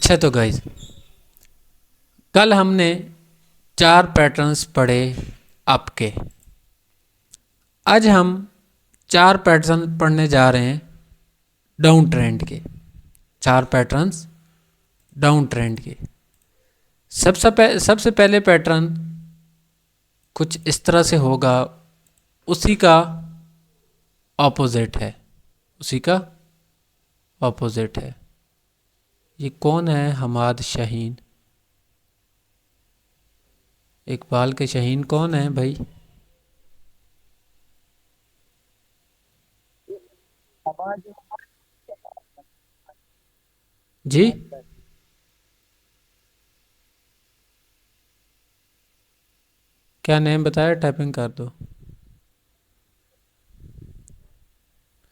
अच्छा तो गाइस, कल हमने 4 पैटर्न्स पढ़े अप के। आज हम 4 पैटर्न पढ़ने जा रहे हैं डाउन ट्रेंड के। 4 पैटर्न्स डाउन ट्रेंड के। सबसे पहले पैटर्न कुछ इस तरह से होगा, उसी का ऑपोजिट है, उसी का ऑपोजिट है। ये कौन है? हमाद शाहीन। इकबाल के शाहीन कौन है भाई? जी क्या नेम बताया? टाइपिंग कर दो।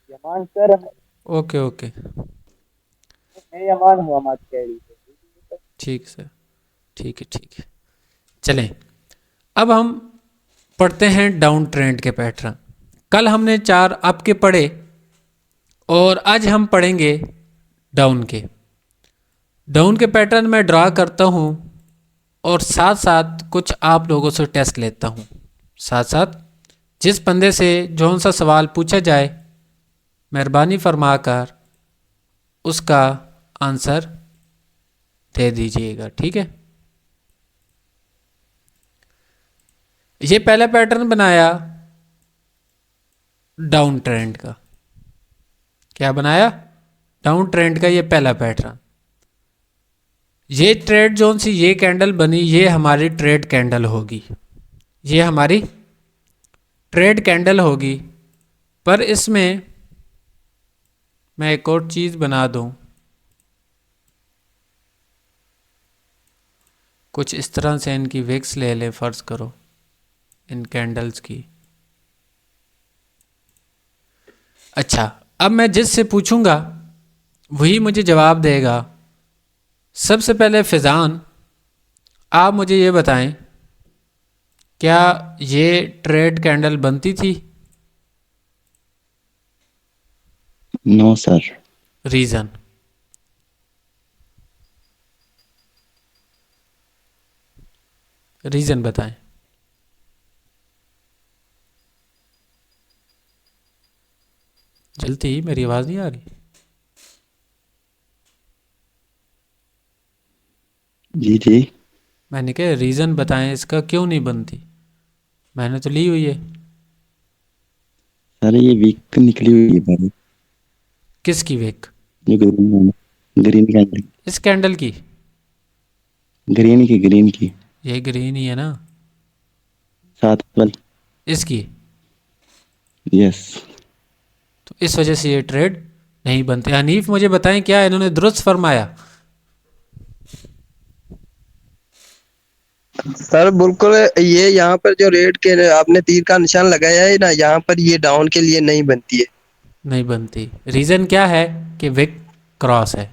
यमान सर। ओके ओके, मैं यमान हूँ हमाद कैरी से। ठीक सर, ठीक है ठीक है। चलें, अब हम पढ़ते हैं डाउन ट्रेंड के पैटर्न। कल हमने 4 अप के पढ़े और आज हम पढ़ेंगे डाउन के। डाउन के पैटर्न मैं ड्रा करता हूँ और साथ साथ कुछ आप लोगों से टेस्ट लेता हूँ। साथ साथ जिस बंदे से जौन सा सवाल पूछा जाए, मेहरबानी फरमाकर उसका आंसर दे दीजिएगा, ठीक है। ये पहला पैटर्न बनाया डाउन ट्रेंड का। क्या बनाया? डाउन ट्रेंड का ये पहला पैटर्न। ये ट्रेड जोन सी ये कैंडल बनी, ये हमारी ट्रेड कैंडल होगी, ये हमारी ट्रेड कैंडल होगी। पर इसमें मैं एक और चीज़ बना दूं, कुछ इस तरह से इनकी विक्स ले लें, फ़र्ज़ करो इन कैंडल्स की। अच्छा, अब मैं जिससे पूछूंगा वही मुझे जवाब देगा। सबसे पहले फिज़ान, आप मुझे ये बताएं, क्या ये ट्रेड कैंडल बनती थी? No sir. रीज़न? रीज़न बताएं। जल्दी, मेरी आवाज़ नहीं आ रही? जी जी। मैंने कहा रीज़न बताएं इसका, क्यों नहीं बनती? मैंने तो ली हुई है। सर ये वीक निकली हुई है सर। किसकी विक? ये ग्रीन कैंडल। इस कैंडल की? ग्रीन की ये ग्रीन ही है ना? सात वाली। इसकी? यस। तो इस वजह से ये ट्रेड नहीं बनते। हनीफ मुझे बताएं, क्या इन्होंने दुरुस्त फरमाया? सर बिल्कुल, ये यहाँ पर जो रेड के आपने तीर का निशान लगाया है ना, यहाँ पर ये डाउन के लिए नहीं बनती है। नहीं बनती। रीज़न क्या है? कि विक क्रॉस है,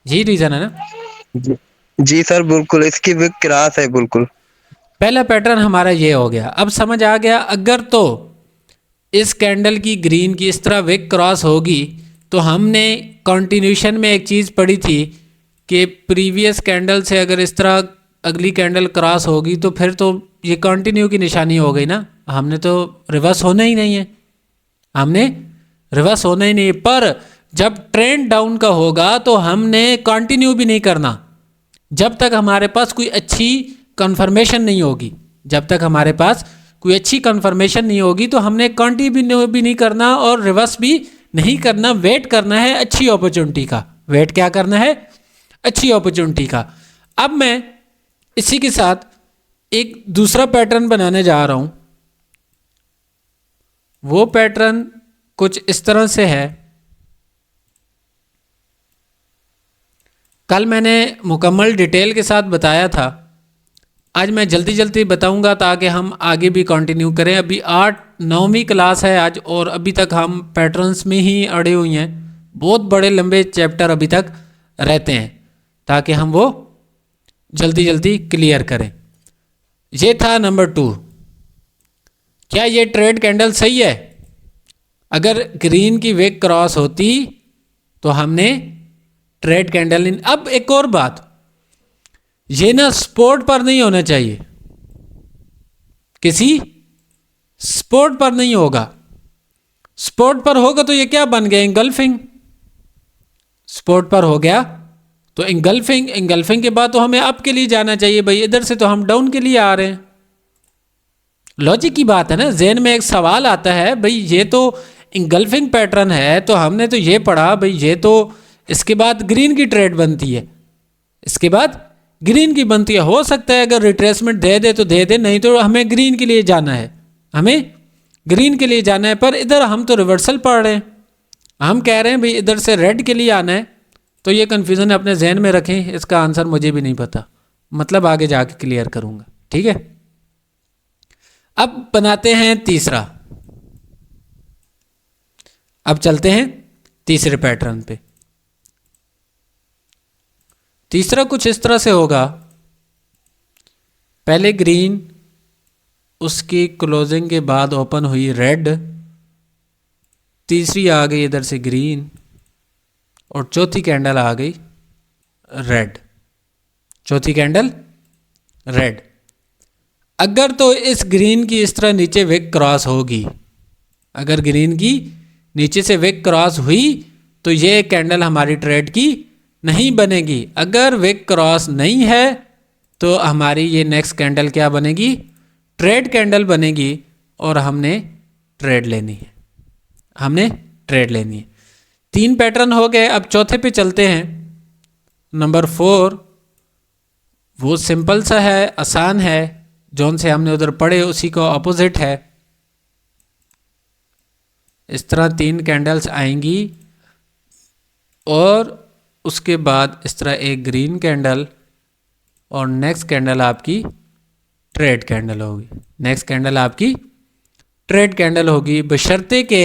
यही रीज़न है ना? जी, जी सर बिल्कुल, इसकी विक क्रॉस है बिल्कुल। पहला पैटर्न हमारा ये हो गया। अब समझ आ गया, अगर तो इस कैंडल की ग्रीन की इस तरह विक क्रॉस होगी तो हमने कंटिन्यूशन में एक चीज़ पढ़ी थी कि प्रीवियस कैंडल से अगर इस तरह अगली कैंडल क्रॉस होगी तो फिर तो ये कंटिन्यू की निशानी हो गई ना। हमने तो रिवर्स होना ही नहीं है, हमने रिवर्स होना ही नहीं है। पर जब ट्रेंड डाउन का होगा तो हमने कंटिन्यू भी नहीं करना जब तक हमारे पास कोई अच्छी कंफर्मेशन नहीं होगी। जब तक हमारे पास कोई अच्छी कंफर्मेशन नहीं होगी तो हमने कंटिन्यू भी नहीं करना और रिवर्स भी नहीं करना। वेट करना है अच्छी अपॉर्चुनिटी का। वेट क्या करना है? अच्छी अपॉर्चुनिटी का। अब मैं इसी के साथ एक दूसरा पैटर्न बनाने जा रहा हूं। वो पैटर्न कुछ इस तरह से है। कल मैंने मुकम्मल डिटेल के साथ बताया था, आज मैं जल्दी जल्दी बताऊंगा ताकि हम आगे भी कंटिन्यू करें। अभी 8-9वीं क्लास है आज और अभी तक हम पैटर्न्स में ही अड़े हुए हैं। बहुत बड़े लंबे चैप्टर अभी तक रहते हैं ताकि हम वो जल्दी जल्दी क्लियर करें। ये था नंबर 2। क्या ये ट्रेड कैंडल सही है? अगर ग्रीन की विक क्रॉस होती तो हमने ट्रेड कैंडल। अब एक और बात, ये ना स्पोर्ट पर नहीं होना चाहिए, किसी स्पोर्ट पर नहीं होगा। स्पोर्ट पर होगा तो ये क्या बन गया, इंगल्फिंग। स्पोर्ट पर हो गया तो इंगल्फिंग, इंगल्फिंग के बाद तो हमें अप के लिए जाना चाहिए भाई, इधर से तो हम डाउन के लिए आ रहे हैं। लॉजिक की बात है ना। ज़हन में एक सवाल आता है भाई, ये तो इंगल्फिंग पैटर्न है, तो हमने तो ये पढ़ा भाई, ये तो इसके बाद ग्रीन की ट्रेड बनती है, इसके बाद ग्रीन की बनती है। हो सकता है अगर रिट्रेसमेंट दे दे तो दे दे, नहीं तो हमें ग्रीन के लिए जाना है, हमें ग्रीन के लिए जाना है। पर इधर हम तो रिवर्सल पढ़ रहे हैं, हम कह रहे हैं भाई इधर से रेड के लिए आना है। तो ये कन्फ्यूज़न अपने जहन में रखें, इसका आंसर मुझे भी नहीं पता, मतलब आगे जाके क्लियर करूँगा, ठीक है। अब बनाते हैं तीसरा, अब चलते हैं तीसरे पैटर्न पे। तीसरा कुछ इस तरह से होगा, पहले ग्रीन, उसकी क्लोजिंग के बाद ओपन हुई रेड, तीसरी आ गई इधर से ग्रीन, और चौथी कैंडल आ गई रेड, चौथी कैंडल रेड। अगर तो इस ग्रीन की इस तरह नीचे विक क्रॉस होगी, अगर ग्रीन की नीचे से विक क्रॉस हुई तो ये कैंडल हमारी ट्रेड की नहीं बनेगी। अगर विक क्रॉस नहीं है तो हमारी ये नेक्स्ट कैंडल क्या बनेगी, ट्रेड कैंडल बनेगी, और हमने ट्रेड लेनी है, हमने ट्रेड लेनी है। 3 पैटर्न हो गए, अब चौथे पे चलते हैं। नंबर 4 वो सिंपल सा है, आसान है, जौन से हमने उधर पढ़े उसी को अपोजिट है। इस तरह 3 कैंडल्स आएंगी और उसके बाद इस तरह एक ग्रीन कैंडल, और नेक्स्ट कैंडल आपकी ट्रेड कैंडल होगी, नेक्स्ट कैंडल आपकी ट्रेड कैंडल होगी, बशर्ते के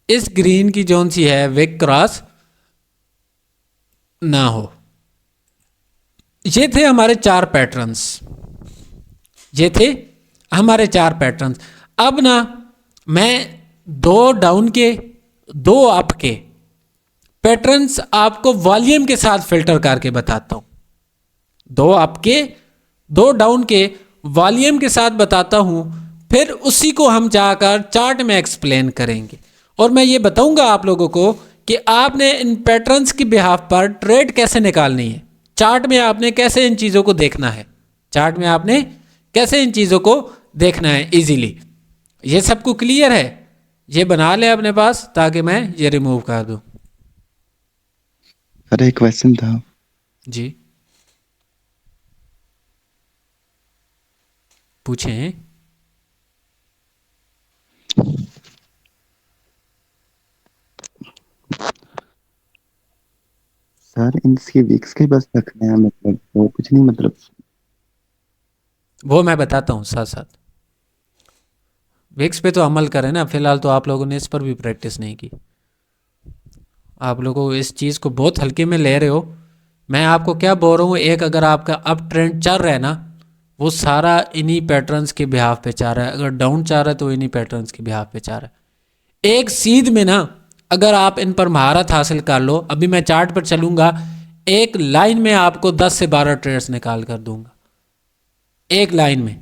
इस ग्रीन की जौन सी है विक क्रॉस ना हो। ये थे हमारे 4 पैटर्न्स, ये थे हमारे 4 पैटर्न्स। अब ना मैं 2 डाउन के 2 अप के पैटर्न्स आपको वॉल्यूम के साथ फिल्टर करके बताता हूं। 2 अप के 2 डाउन के वॉल्यूम के साथ बताता हूं, फिर उसी को हम जाकर चार्ट में एक्सप्लेन करेंगे, और मैं ये बताऊंगा आप लोगों को कि आपने इन पैटर्न्स की बिहाफ पर ट्रेड कैसे निकालनी है, चार्ट में आपने कैसे इन चीज़ों को देखना है, चार्ट में आपने कैसे इन चीज़ों को देखना है इजीली। ये सबको क्लियर है, ये बना ले अपने पास ताकि मैं ये रिमूव कर दूं। अरे एक क्वेश्चन था। जी पूछें। सर इनके वीक्स के बस रखने हैं, मतलब वो कुछ नहीं, मतलब वो मैं बताता हूँ साथ साथ। विक्स पे तो अमल करें ना, फिलहाल तो आप लोगों ने इस पर भी प्रैक्टिस नहीं की, आप लोगों इस चीज़ को बहुत हल्के में ले रहे हो। मैं आपको क्या बोल रहा हूँ, एक अगर आपका अप ट्रेंड चल रहा है ना, वो सारा इन्हीं पैटर्न्स के बिहाफ पे चल रहा है, अगर डाउन चल रहा है तो इन्हीं पैटर्न्स के बिहाफ पे चल रहा है। एक सीध में ना अगर आप इन पर महारत हासिल कर लो, अभी मैं चार्ट पर चलूँगा, एक लाइन में आपको 10 से 12 ट्रेड्स निकाल कर दूंगा, एक लाइन में।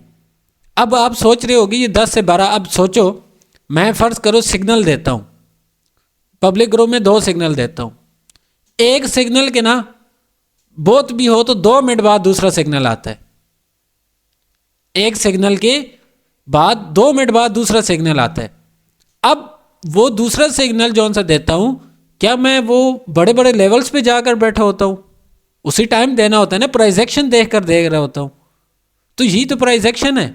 अब आप सोच रहे होगी ये 10 से 12, अब सोचो मैं फ़र्ज़ करो सिग्नल देता हूँ, पब्लिक ग्रुप में 2 सिग्नल देता हूँ, एक सिग्नल के ना बोथ भी हो तो 2 मिनट बाद दूसरा सिग्नल आता है, एक सिग्नल के बाद 2 मिनट बाद दूसरा सिग्नल आता है। अब वो दूसरा सिग्नल जौन सा देता हूँ, क्या मैं वो बड़े बड़े लेवल्स पे जाकर बैठा होता हूँ, उसी टाइम देना होता है ना, प्राइस एक्शन देख कर देख रहा होता हूँ, तो यही तो प्राइस एक्शन है,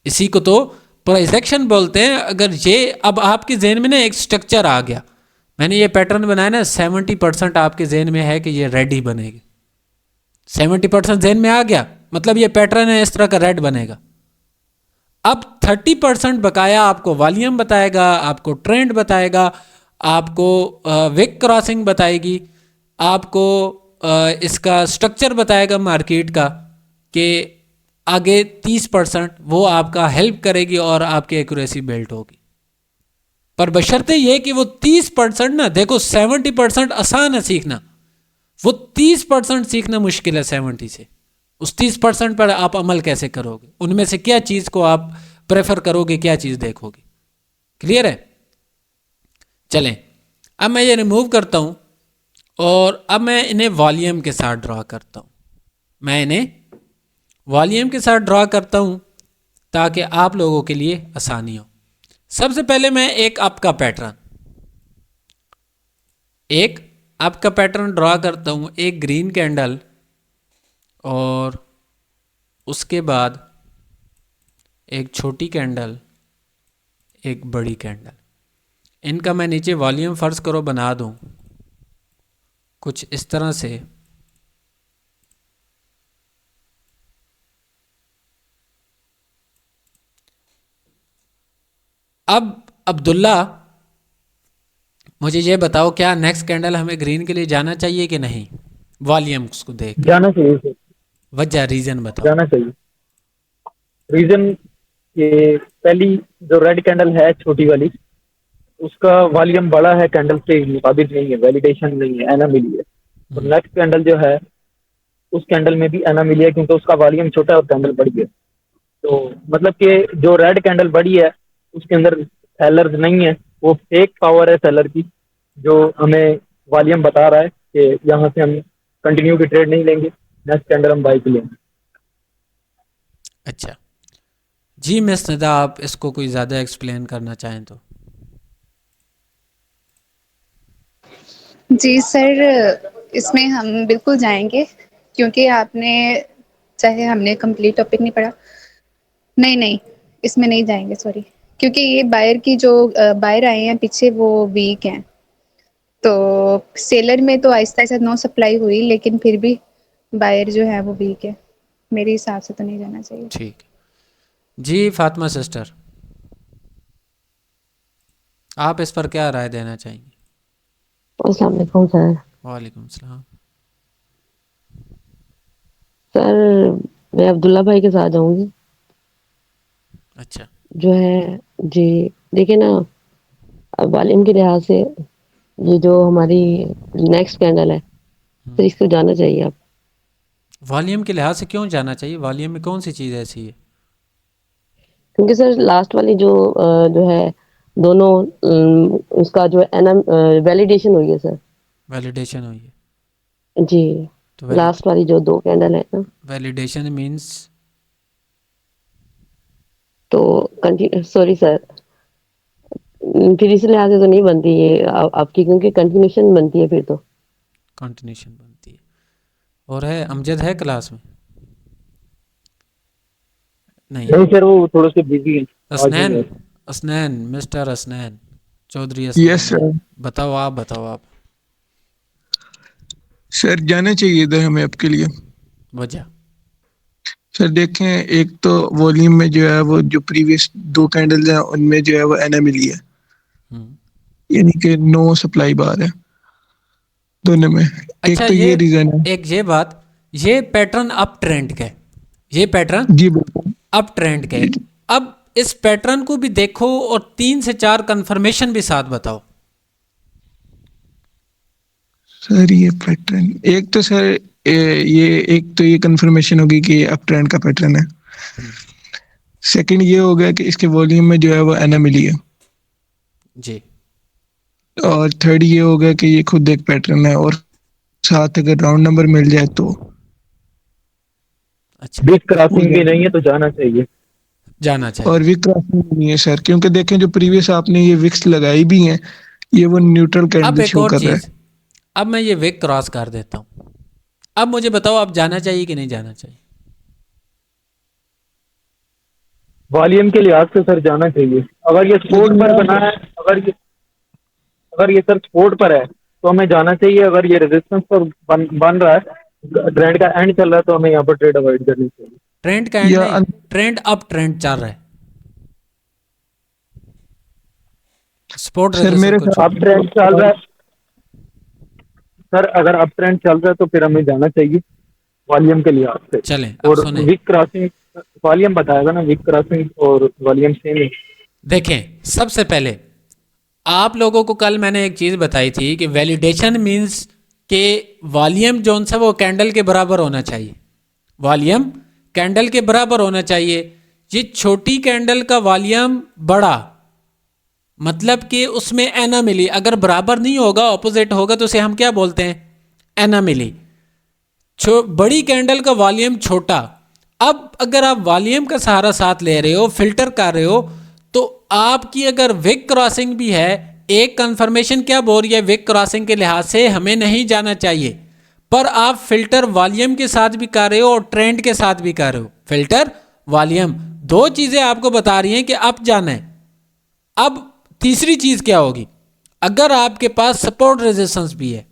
इसी को तो प्राइस एक्शन बोलते हैं। अगर ये अब आपके जहन में ना एक स्ट्रक्चर आ गया, मैंने ये पैटर्न बनाया ना, 70% आपके जहन में है कि ये रेड ही बनेगी, 70% जहन में आ गया, मतलब ये पैटर्न है इस तरह का रेड बनेगा। अब 30% बकाया आपको वॉल्यूम बताएगा, आपको ट्रेंड बताएगा, आपको विक क्रॉसिंग बताएगी, आपको इसका स्ट्रक्चर बताएगा मार्केट का, कि आगे 30% वो आपका हेल्प करेगी और आपकी एक्यूरेसी बिल्ट होगी। पर बशर्ते ये कि वो 30% ना, देखो 70% आसान है सीखना, वो 30% सीखना मुश्किल है 70 से। उस 30% पर आप अमल कैसे करोगे? उनमें से क्या चीज़ को आप प्रेफर करोगे, क्या चीज़ देखोगे? क्लियर है? चलें, अब मैं ये रिमूव करता हूँ और अब मैं इन्हें वॉल्यूम के साथ ड्रा करता हूँ। मैं इन्हें वॉल्यूम के साथ ड्रा करता हूँ ताकि आप लोगों के लिए आसानी हो। सबसे पहले मैं एक आपका पैटर्न ड्रा करता हूँ, एक ग्रीन कैंडल और उसके बाद एक छोटी कैंडल, एक बड़ी कैंडल। इनका मैं नीचे वॉल्यूम फर्ज करो बना दूँ कुछ इस तरह से। अब अब्दुल्ला मुझे ये बताओ, क्या नेक्स्ट कैंडल हमें ग्रीन के लिए जाना चाहिए कि नहीं? वॉल्यूम्स को देख जाना चाहिए सर, वजह रीजन बताओ। जाना चाहिए। रीजन ये पहली जो रेड कैंडल है छोटी वाली, उसका वॉल्यूम बड़ा है, कैंडल के मुताबिक नहीं है, वैलिडेशन नहीं है, एना मिली है। और नेक्स्ट कैंडल जो है उस कैंडल में भी एना मिली है क्योंकि उसका वॉल्यूम छोटा है और कैंडल बड़ी है। तो मतलब कि जो रेड कैंडल बड़ी है उसके अंदर सेलर नहीं है, वो फेक पावर है सेलर की, जो हमें वॉल्यूम बता रहा है कि यहाँ से हम कंटिन्यू की ट्रेड नहीं लेंगे, नेक्स्ट कैंडल हम बाई की लेंगे। अच्छा जी मिस निदा, आप इसको कोई ज़्यादा एक्सप्लेन करना चाहें तो। जी सर, इसमें हम बिल्कुल जाएंगे क्योंकि आपने, चाहे हमने कंप्लीट टॉपिक नहीं पढ़ा, नहीं नहीं इसमें नहीं जाएंगे, सॉरी, क्योंकि ये बायर की जो बायर आए हैं पीछे वो वीक हैं। तो सेलर में तो आहिस्ता आहिस्ता नो सप्लाई हुई, लेकिन फिर भी बायर जो है वो वीक है, मेरे हिसाब से तो नहीं जाना चाहिए। ठीक जी, फातिमा सिस्टर आप इस पर क्या राय देना चाहेंगी? अस्सलाम वालेकुम सर। वालेकुम सलाम। सर मैं अब्दुल्ला भाई के साथ जाऊंगी। अच्छा जो है जी, देखिए ना, अब वॉल्यूम के लिहाज से ये जो हमारी नेक्स्ट कैंडल है, तो इसको जाना चाहिए। आप वॉल्यूम के लिहाज से क्यों जाना चाहिए? वॉल्यूम में कौन सी चीज़ ऐसी है? क्योंकि सर लास्ट वाली जो है दोनों उसका जो है ना वैलिडेशन हुई है सर। वैलिडेशन हुई है जी, तो लास्ट वाली जो दो कैंडल है ना, वैलिडेशन मीन्स तो सॉरी सर, फिर इस लिहाज से तो नहीं बनती ये आपकी, क्योंकि कंटिन्यूशन बनती है फिर तो। कंटिन्यूशन बनती है। और है अमजद है क्लास में? नहीं। नहीं सर, वो थोड़े से बिजी है। Asnain, Asnain, mister Asnain Chaudhary Asnain. Yes sir. बताओ आप सर जाना चाहिए इधर हमें आपके लिए। वजह। सर देखें, एक तो वॉल्यूम में जो है वो जो प्रीवियस दो कैंडल्स हैं उनमें जो है वो एना मिली है, यानी कि नो सप्लाई बार है दोनों में। अच्छा, एक तो ये रीजन है। एक ये बात, ये पैटर्न अप ट्रेंड का है, ये पैटर्न जी बिल्कुल अप ट्रेंड का है। अब इस पैटर्न को भी देखो और 3 से 4 कंफर्मेशन भी साथ बताओ। सर ये पैटर्न, एक तो सर ये कंफर्मेशन होगी कि अप ट्रेंड का पैटर्न है। सेकंड ये हो गया कि इसके वॉल्यूम में जो है वो एना मिली है जी। और थर्ड ये हो गया कि ये खुद एक पैटर्न है और साथ अगर राउंड नंबर मिल जाए तो। अच्छा, बीच क्रॉसिंग भी नहीं है तो जाना चाहिए। जाना चाहिए। और विक क्रॉसिंग नहीं है सर, क्योंकि देखें जो प्रीवियस आपने ये विक्स लगाई भी हैं ये वो न्यूट्रल अब कैंडल एक शो और कर रहा है। चीज, अब मैं ये विक क्रॉस कर देता हूं। अब मुझे बताओ, आप जाना चाहिए कि नहीं जाना चाहिए? वॉल्यूम के लिहाज से सर जाना चाहिए। अगर ये स्पोर्ट पर बना है, अगर ये सर स्पोर्ट पर है तो हमें जाना चाहिए। अगर ये रेजिस्टेंस पर बन रहा है, ट्रेंड का एंड चल रहा है, तो हमें यहाँ पर ट्रेड अवॉइड करनी चाहिए। ट्रेंड का एंड या नहीं, ट्रेंड अप ट्रेंड चल रहा है। स्पोर्ट सर मेरे रेजिस्टेंस साथ अप ट्रेंड चल रहा है सर, अगर अप ट्रेंड चल रहा है तो फिर हमें जाना चाहिए वॉल्यूम के लिहाज से। चलें, अब और सुने, विक क्रॉसिंग वॉल्यूम बताएगा ना, विक क्रॉसिंग और वॉल्यूम सेम है। देखें सबसे पहले आप लोगों को कल मैंने एक चीज़ बताई थी कि वैलिडेशन मींस कि वॉल्यूम जोन सा वो कैंडल के बराबर होना चाहिए, वॉल्यूम कैंडल के बराबर होना चाहिए। ये छोटी कैंडल का वॉल्यूम बड़ा, मतलब कि उसमें एनामिली अगर बराबर नहीं होगा, ऑपोजिट होगा, तो उसे हम क्या बोलते हैं, एनामिली। बड़ी कैंडल का वॉल्यूम छोटा। अब अगर आप वॉल्यूम का सहारा साथ ले रहे हो, फिल्टर कर रहे हो, तो आपकी अगर विक क्रॉसिंग भी है, एक कंफर्मेशन क्या बोल रही है, विक क्रॉसिंग के लिहाज से हमें नहीं जाना चाहिए, पर आप फिल्टर वॉल्यूम के साथ भी कर रहे हो और ट्रेंड के साथ भी कर रहे हो। फिल्टर वॉल्यूम दो चीजें आपको बता रही हैं कि अब जाना है। अब तीसरी चीज क्या होगी, अगर आपके पास सपोर्ट रेजिस्टेंस भी है,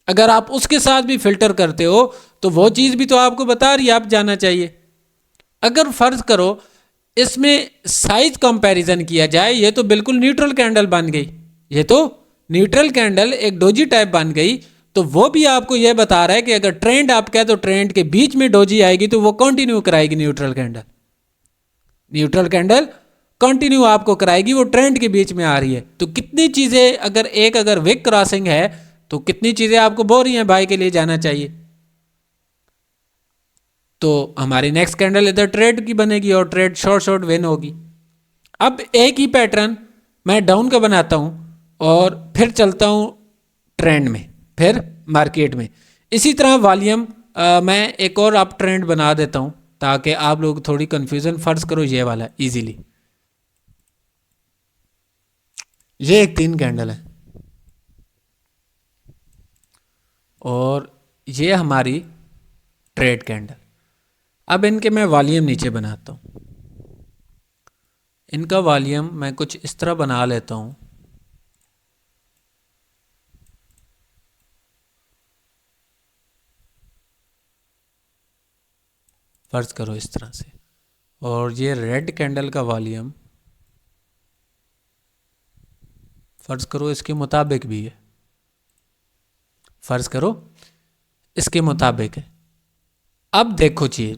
अगर आप उसके साथ भी फिल्टर करते हो, तो वो चीज भी तो आपको बता रही है आप जाना चाहिए। अगर फर्ज करो इसमें साइज कंपैरिजन किया जाए, ये तो बिल्कुल न्यूट्रल कैंडल बन गई, ये तो न्यूट्रल कैंडल एक डोजी टाइप बन गई, तो वो भी आपको ये बता रहा है कि अगर ट्रेंड आप कहे तो ट्रेंड के बीच में डोजी आएगी तो वो कंटिन्यू कराएगी neutral candle, neutral candle continue आपको कराएगी, वो ट्रेंड के बीच में आ रही है। तो कितनी चीजें अगर विक क्रॉसिंग है तो कितनी चीजें आपको बोल रही हैं बाय के लिए जाना चाहिए। तो हमारी नेक्स्ट कैंडल इधर ट्रेड की बनेगी और ट्रेड शॉर्ट विन होगी। अब एक ही पैटर्न मैं डाउन का बनाता हूं और फिर चलता हूं ट्रेंड में, फिर मार्केट में। इसी तरह वॉल्यूम मैं एक और अप ट्रेंड बना देता हूं ताकि आप लोग थोड़ी कंफ्यूजन, फर्ज करो ये वाला इजीली, ये एक 3 कैंडल है और ये हमारी ट्रेड कैंडल। अब इनके मैं वॉल्यूम नीचे बनाता हूँ, इनका वॉल्यूम मैं कुछ इस तरह बना लेता हूँ, फर्ज करो इस तरह से, और ये रेड कैंडल का वॉल्यूम फर्ज करो इसके मुताबिक भी है, फर्ज करो इसके मुताबिक है। अब देखो चीज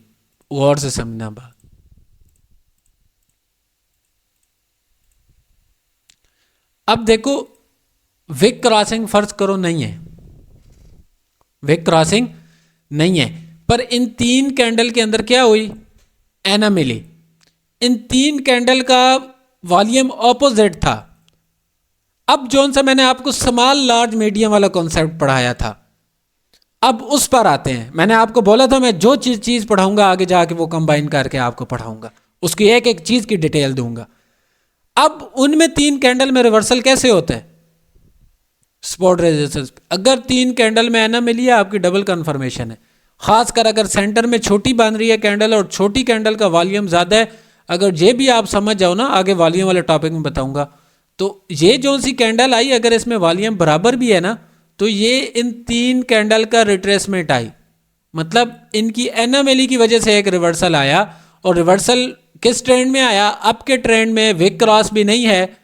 गौर से समझना बात, अब देखो विक क्रॉसिंग फर्ज करो नहीं है, विक क्रॉसिंग नहीं है, पर इन 3 कैंडल के अंदर क्या हुई, एनामिली। इन 3 कैंडल का वॉल्यूम ऑपोजिट था। अब जोन सा मैंने आपको स्मॉल लार्ज मीडियम वाला कॉन्सेप्ट पढ़ाया था, अब उस पर आते हैं। मैंने आपको बोला था मैं जो चीज पढ़ाऊंगा आगे जाके वो कंबाइन करके आपको पढ़ाऊंगा, उसकी एक एक चीज की डिटेल दूंगा। अब उनमें 3 कैंडल में रिवर्सल कैसे होता है, सपोर्ट रेजिस्टेंस। अगर 3 कैंडल में एनामली है, आपकी डबल कंफर्मेशन है। खासकर अगर सेंटर में छोटी बन रही है कैंडल और छोटी कैंडल का वॉल्यूम ज्यादा है, अगर ये भी आप समझ जाओ ना, आगे वॉल्यूम वाले टॉपिक में बताऊंगा, तो ये जो सी कैंडल आई अगर इसमें वॉल्यूम बराबर भी है ना, तो ये इन 3 कैंडल का रिट्रेसमेंट आई, मतलब इनकी एनामली की वजह से एक रिवर्सल आया। और रिवर्सल किस ट्रेंड में आया, अप के ट्रेंड में, विक क्रॉस भी नहीं है,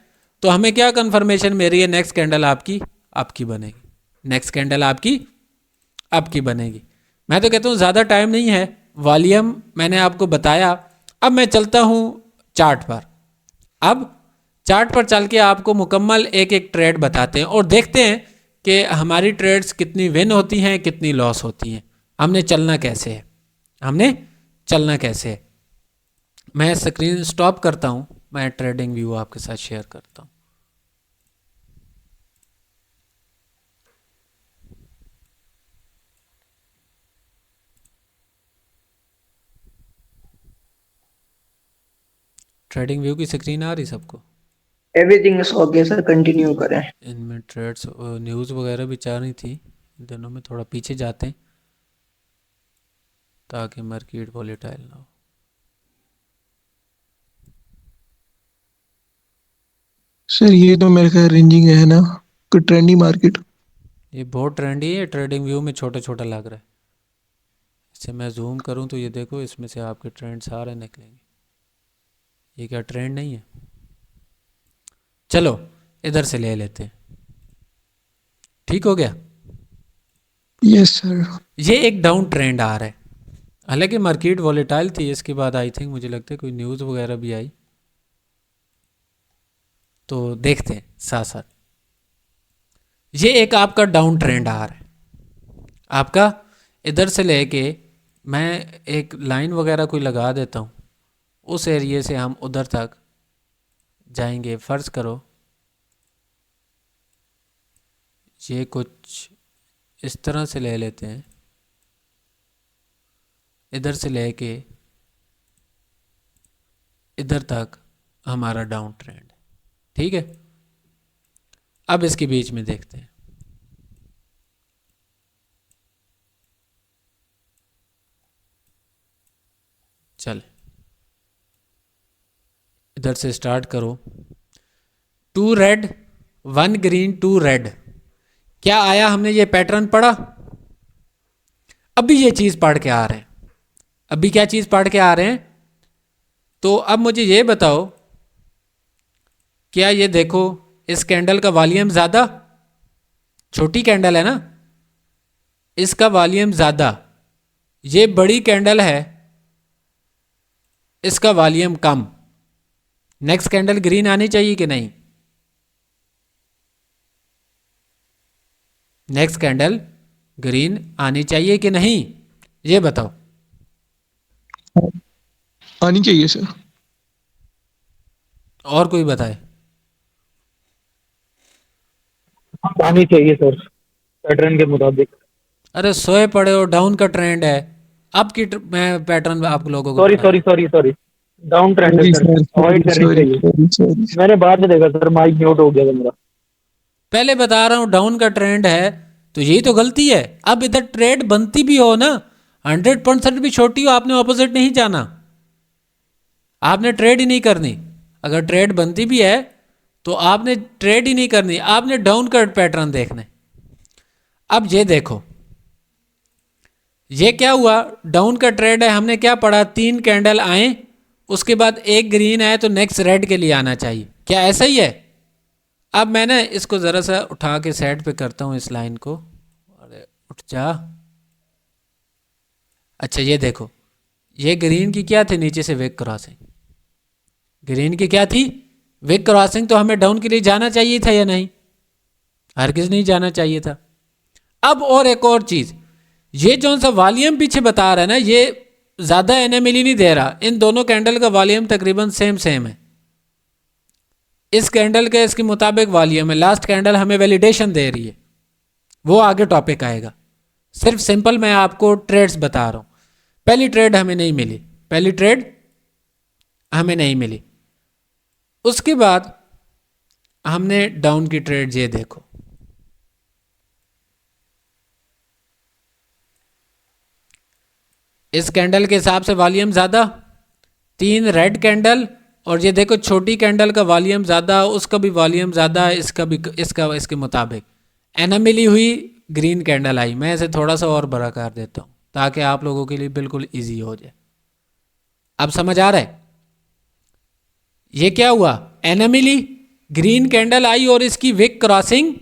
तो हमें क्या कंफर्मेशन मिल रही है, नेक्स्ट कैंडल आपकी बनेगी, नेक्स्ट कैंडल आपकी बनेगी। मैं तो कहता हूँ ज़्यादा टाइम नहीं है, वॉल्यूम मैंने आपको बताया। अब मैं चलता हूँ चार्ट पर, अब चार्ट पर चल के आपको मुकम्मल एक एक ट्रेड बताते हैं और देखते हैं कि हमारी ट्रेड्स कितनी विन होती हैं, कितनी लॉस होती हैं, हमने चलना कैसे है, हमने चलना कैसे है। मैं स्क्रीन स्टॉप करता हूँ, मैं ट्रेडिंग व्यू आपके साथ शेयर करता हूँ। ट्रेडिंग व्यू की स्क्रीन आ रही सबको, everything is okay sir, continue करें। इनमें ट्रेड्स न्यूज़ वगैरह भी चाह रही थी, इन दोनों में थोड़ा पीछे जाते हैं ताकि मार्केट वॉलेटाइल ना हो। सर ये तो मेरे ख्याल रेंजिंग है ना, कोई ट्रेंडी मार्केट। ये बहुत ट्रेंडी है, ट्रेडिंग व्यू में छोटा छोटा लग रहा है। इसे मैं जूम करूं तो ये देखो, इसमें से आपके ट्रेंड सारे निकलेंगे। ये क्या ट्रेंड नहीं है, चलो इधर से ले लेते हैं, ठीक हो गया। Yes sir. ये एक डाउन ट्रेंड आ रहा है, हालांकि मार्केट वॉलेटाइल थी, इसके बाद आई थिंक मुझे लगता है कोई न्यूज़ वगैरह भी आई, तो देखते हैं साथ साथ। ये एक आपका डाउन ट्रेंड आ रहा है, आपका इधर से लेके मैं एक लाइन वगैरह कोई लगा देता हूँ, उस एरिए से हम उधर तक जाएंगे। फ़र्ज़ करो ये कुछ इस तरह से ले लेते हैं, इधर से लेके इधर तक हमारा डाउन ट्रेंड, ठीक है। अब इसके बीच में देखते हैं। चल इधर से स्टार्ट करो। 2 रेड 1 ग्रीन 2 रेड, क्या आया? हमने ये पैटर्न पढ़ा, अभी ये चीज़ पढ़ के आ रहे हैं। अभी क्या चीज़ पढ़ के आ रहे हैं? तो अब मुझे ये बताओ, क्या ये देखो इस कैंडल का वॉल्यूम ज़्यादा, छोटी कैंडल है ना, इसका वॉल्यूम ज़्यादा। ये बड़ी कैंडल है, इसका वॉल्यूम कम। नेक्स्ट कैंडल ग्रीन आनी चाहिए कि नहीं? नेक्स्ट कैंडल ग्रीन आनी चाहिए कि नहीं, ये बताओ। आनी चाहिए सर। और कोई बताए? आनी चाहिए सर, पैटर्न के मुताबिक। अरे सोए पड़े हो, डाउन का ट्रेंड है। आपकी मैं पैटर्न आप लोगों को sorry sorry sorry sorry, down trend है सर, अवॉइड करनी चाहिए। मैंने बाद में देखा सर, माइक म्यूट हो गया था मेरा। पहले बता रहा हूँ डाउन का ट्रेंड है, तो यही तो गलती है। अब इधर ट्रेड बनती भी हो ना, 100% भी छोटी हो, आपने ऑपोजिट नहीं जाना, आपने ट्रेड ही नहीं करनी। अगर ट्रेड बनती भी है तो आपने ट्रेड ही नहीं करनी, आपने डाउन का पैटर्न देखना है। अब ये देखो, ये क्या हुआ? डाउन का ट्रेड है, हमने क्या पढ़ा? 3 कैंडल आए, उसके बाद एक ग्रीन आए, तो नेक्स्ट रेड के लिए आना चाहिए। क्या ऐसा ही है? अब मैं ना इसको ज़रा सा उठा के साइड पे करता हूँ इस लाइन को। अरे उठ जा। अच्छा ये देखो, ये ग्रीन की क्या थी? नीचे से विक क्रॉसिंग। ग्रीन की क्या थी? विक क्रॉसिंग। तो हमें डाउन के लिए जाना चाहिए था या नहीं? हरगिज़ नहीं जाना चाहिए था। अब और एक और चीज़, ये जो सा वॉल्यूम पीछे बता रहा है ना, ये ज़्यादा एनएमएल नहीं दे रहा। इन दोनों कैंडल का वॉल्यूम तकरीबन सेम है। इस कैंडल के इसके मुताबिक वॉल्यूम है। लास्ट कैंडल हमें वैलिडेशन दे रही है, वो आगे टॉपिक आएगा। सिर्फ सिंपल मैं आपको ट्रेड्स बता रहा हूँ। पहली ट्रेड हमें नहीं मिली, पहली ट्रेड हमें नहीं मिली। उसके बाद हमने डाउन की ट्रेड, ये देखो, इस कैंडल के हिसाब से वॉल्यूम ज़्यादा, 3 रेड कैंडल, और ये देखो छोटी कैंडल का वॉल्यूम ज़्यादा, उसका भी वॉल्यूम ज़्यादा, इसका भी, इसके मुताबिक एनामिली हुई, ग्रीन कैंडल आई। मैं इसे थोड़ा सा और बड़ा कर देता हूँ ताकि आप लोगों के लिए बिल्कुल इजी हो जाए। अब समझ आ रहा है? ये क्या हुआ? एनामिली, ग्रीन कैंडल आई और इसकी विक क्रॉसिंग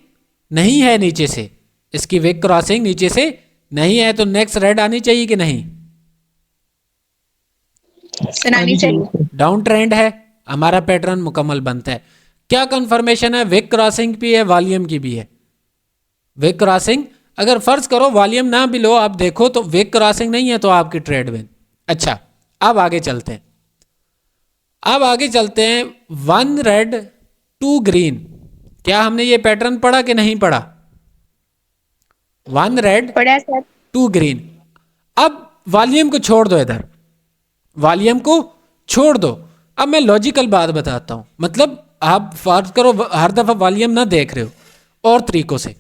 नहीं है नीचे से, इसकी विक क्रॉसिंग नीचे से नहीं है, तो नेक्स्ट रेड आनी चाहिए कि नहीं? सुनानी चाहिए। डाउन ट्रेंड है, हमारा पैटर्न मुकम्मल बनता है। क्या कंफर्मेशन है? विक क्रॉसिंग भी है, वॉल्यूम की भी है। विक क्रॉसिंग, अगर फर्ज करो वॉल्यूम ना भी लो, आप देखो तो विक क्रॉसिंग नहीं है, तो आपकी ट्रेड विन। अच्छा अब आगे चलते हैं। अब आगे चलते हैं, 1 रेड 2 ग्रीन, क्या हमने ये पैटर्न पढ़ा कि नहीं पढ़ा? 1 रेड पढ़ा सर। 2 ग्रीन। अब वॉल्यूम को छोड़ दो, इधर वॉल्यूम को छोड़ दो। अब मैं लॉजिकल बात बताता हूं, मतलब आप फर्ज करो हर दफा वॉल्यूम ना देख रहे हो, और तरीकों से।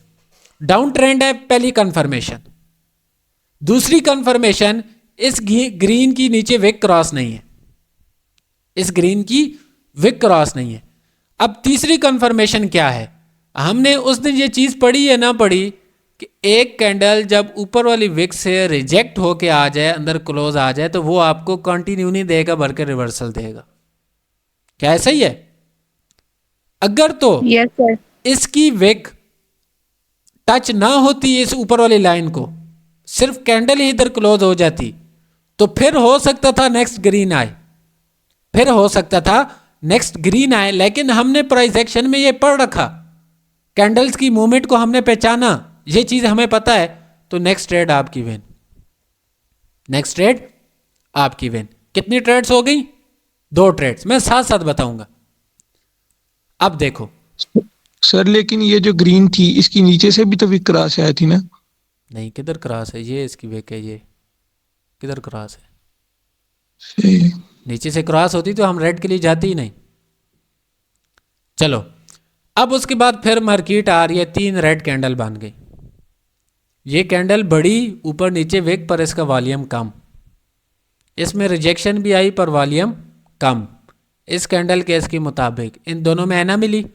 डाउन ट्रेंड है, पहली कंफर्मेशन। दूसरी कंफर्मेशन, इस ग्रीन की नीचे विक क्रॉस नहीं है, इस ग्रीन की विक क्रॉस नहीं है। अब तीसरी कंफर्मेशन क्या है? हमने उस दिन ये चीज़ पढ़ी है ना पढ़ी कि एक कैंडल जब ऊपर वाली विक से रिजेक्ट होके आ जाए, अंदर क्लोज आ जाए, तो वो आपको कंटिन्यू नहीं देगा बल्कि रिवर्सल देगा। क्या ऐसा ही है? अगर तो यस सर। इसकी विक टच ना होती इस ऊपर वाली लाइन को, सिर्फ कैंडल ही इधर क्लोज हो जाती, तो फिर हो सकता था नेक्स्ट ग्रीन आए, फिर हो सकता था नेक्स्ट ग्रीन आए। लेकिन हमने प्राइस एक्शन में ये पढ़ रखा, कैंडल्स की मूवमेंट को हमने पहचाना, ये चीज़ हमें पता है, तो नेक्स्ट ट्रेड आपकी विन, नेक्स्ट ट्रेड आपकी विन। कितनी ट्रेड्स हो गई? 2 ट्रेड्स, मैं साथ साथ बताऊंगा। अब देखो सर लेकिन ये जो ग्रीन थी इसकी नीचे से भी तो विक क्रॉस आई थी ना? नहीं, किधर क्रॉस है? ये इसकी विक है, ये किधर क्रॉस है? सही। नीचे से क्रॉस होती तो हम रेड के लिए जाते ही नहीं। चलो, अब उसके बाद फिर मार्केट आ रही है, 3 रेड कैंडल बन गई। ये कैंडल बड़ी ऊपर नीचे विक पर इसका वॉल्यूम कम, इसमें रिजेक्शन भी आई पर वॉल्यूम कम। इस कैंडल केस के मुताबिक इन दोनों में एना मिली,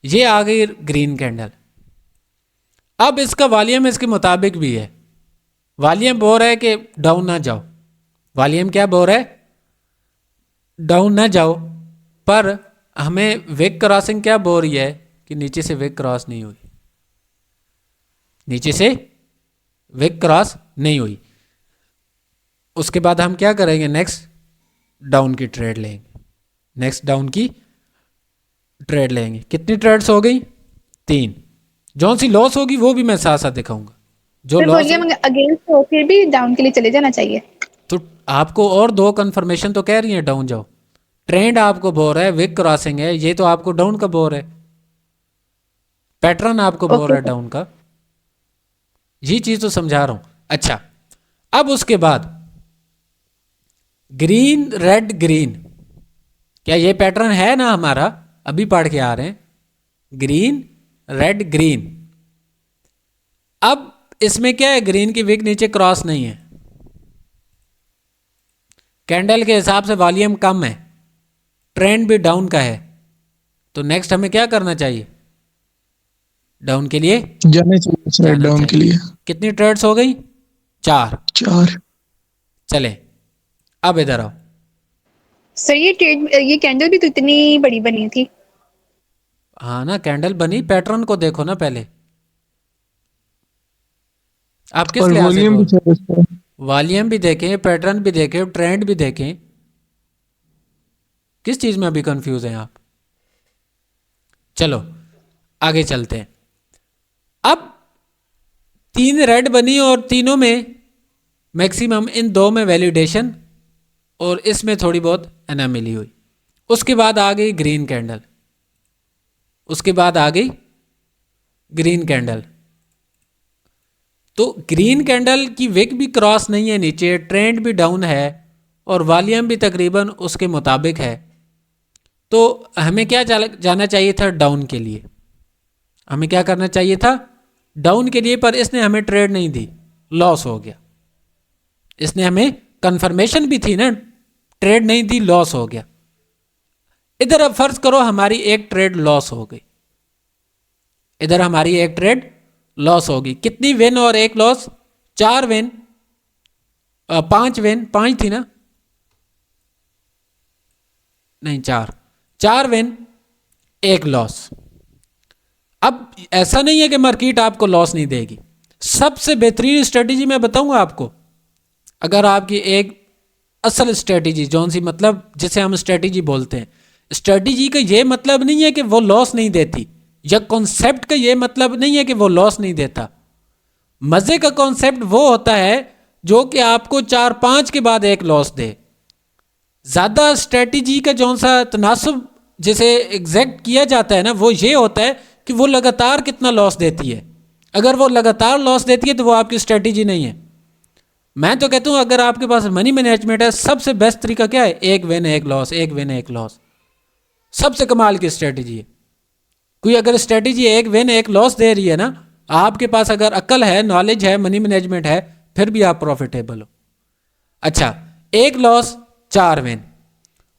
ये आ गई ग्रीन कैंडल। अब इसका वॉल्यूम इसके मुताबिक भी है, वॉल्यूम बोल रहा है कि डाउन ना जाओ, वॉल्यूम क्या बोल रहा है? डाउन ना जाओ। पर हमें विक क्रॉसिंग क्या बोल रही है कि नीचे से विक क्रॉस नहीं हुई, नीचे से विक क्रॉस नहीं हुई। उसके बाद हम क्या करेंगे? नेक्स्ट डाउन की ट्रेड लेंगे, नेक्स्ट डाउन की ट्रेड लेंगे। कितनी ट्रेड्स हो गई? 3। जौन सी लॉस होगी वो भी मैं साथ साथ दिखाऊंगा। जो फिर लॉस वॉल्यूम अगेंस्ट हो फिर भी डाउन के लिए चले जाना चाहिए। तो आपको और 2 कंफर्मेशन तो कह रही है डाउन जाओ। ट्रेंड आपको बोल रहा है विक क्रॉसिंग है, ये तो आपको डाउन का बोल रहा है, पैटर्न आपको बोल रहा है डाउन का। ये चीज तो समझा रहा हूं। अच्छा, अब उसके बाद ग्रीन रेड ग्रीन, क्या ये पैटर्न है ना हमारा? अभी पढ़ के आ रहे हैं, ग्रीन रेड ग्रीन। अब इसमें क्या है? ग्रीन की विक नीचे क्रॉस नहीं है, कैंडल के हिसाब से वॉल्यूम कम है, ट्रेंड भी डाउन का है। तो नेक्स्ट हमें क्या करना चाहिए? डाउन के लिए जाने चाहिए सर, जाना डाउन के चाहिए। लिए। कितनी ट्रेड्स हो गई? 4। 4। चले, अब इधर आओ। सर ये कैंडल भी तो इतनी बड़ी बनी थी। हाँ ना, कैंडल बनी, पैटर्न को देखो ना पहले। आप किस और लिहाज से वॉल्यूम भी बोल? सर इसका। वॉल्यूम भी देखें, पैटर्न भी देखें, ट्रेंड भी देखें। किस चीज में अभी कंफ्यूज हैं आप? चलो आगे चलते हैं। अब 3 रेड बनी और तीनों में मैक्सिमम इन 2 में वैलिडेशन और इसमें थोड़ी बहुत एनामिली हुई। उसके बाद आ गई ग्रीन कैंडल, उसके बाद आ गई ग्रीन कैंडल। तो ग्रीन कैंडल की विक भी क्रॉस नहीं है नीचे, ट्रेंड भी डाउन है और वॉल्यूम भी तकरीबन उसके मुताबिक है। तो हमें क्या जाना चाहिए था? डाउन के लिए। हमें क्या करना चाहिए था? डाउन के लिए। पर इसने हमें ट्रेड नहीं दी, लॉस हो गया। इसने हमें कंफर्मेशन भी थी ना, ट्रेड नहीं दी, लॉस हो गया। इधर अब फर्ज करो हमारी एक ट्रेड लॉस हो गई, इधर हमारी एक ट्रेड लॉस होगी। कितनी विन और एक लॉस? 4 विन, 5 विन, 5 थी ना? नहीं, 4 विन 1 लॉस। अब ऐसा नहीं है कि मार्केट आपको लॉस नहीं देगी। सबसे बेहतरीन स्ट्रेटेजी मैं बताऊंगा आपको। अगर आपकी एक असल स्ट्रेटेजी, जौन सी मतलब जिसे हम स्ट्रेटेजी बोलते हैं, स्ट्रेटेजी का ये मतलब नहीं है कि वो लॉस नहीं देती, या कॉन्सेप्ट का ये मतलब नहीं है कि वो लॉस नहीं देता। मजे का कॉन्सेप्ट वो होता है जो कि आपको 4-5 के बाद एक लॉस दे। ज्यादा स्ट्रेटेजी का जौन सा तनासुब जिसे एग्जैक्ट किया जाता है ना, वो ये होता है कि वो लगातार कितना लॉस देती है। अगर वो लगातार लॉस देती है तो वो आपकी स्ट्रेटेजी नहीं है। मैं तो कहता हूं अगर आपके पास मनी मैनेजमेंट है, सबसे बेस्ट तरीका क्या है? 1 विन 1 लॉस, 1 विन 1 लॉस। सबसे कमाल की स्ट्रेटेजी है। कोई अगर स्ट्रेटेजी 1 विन 1 लॉस दे रही है ना, आपके पास अगर अक्ल है, नॉलेज है, मनी मैनेजमेंट है, फिर भी आप प्रॉफिटेबल हो। अच्छा, 1 लॉस 4 विन।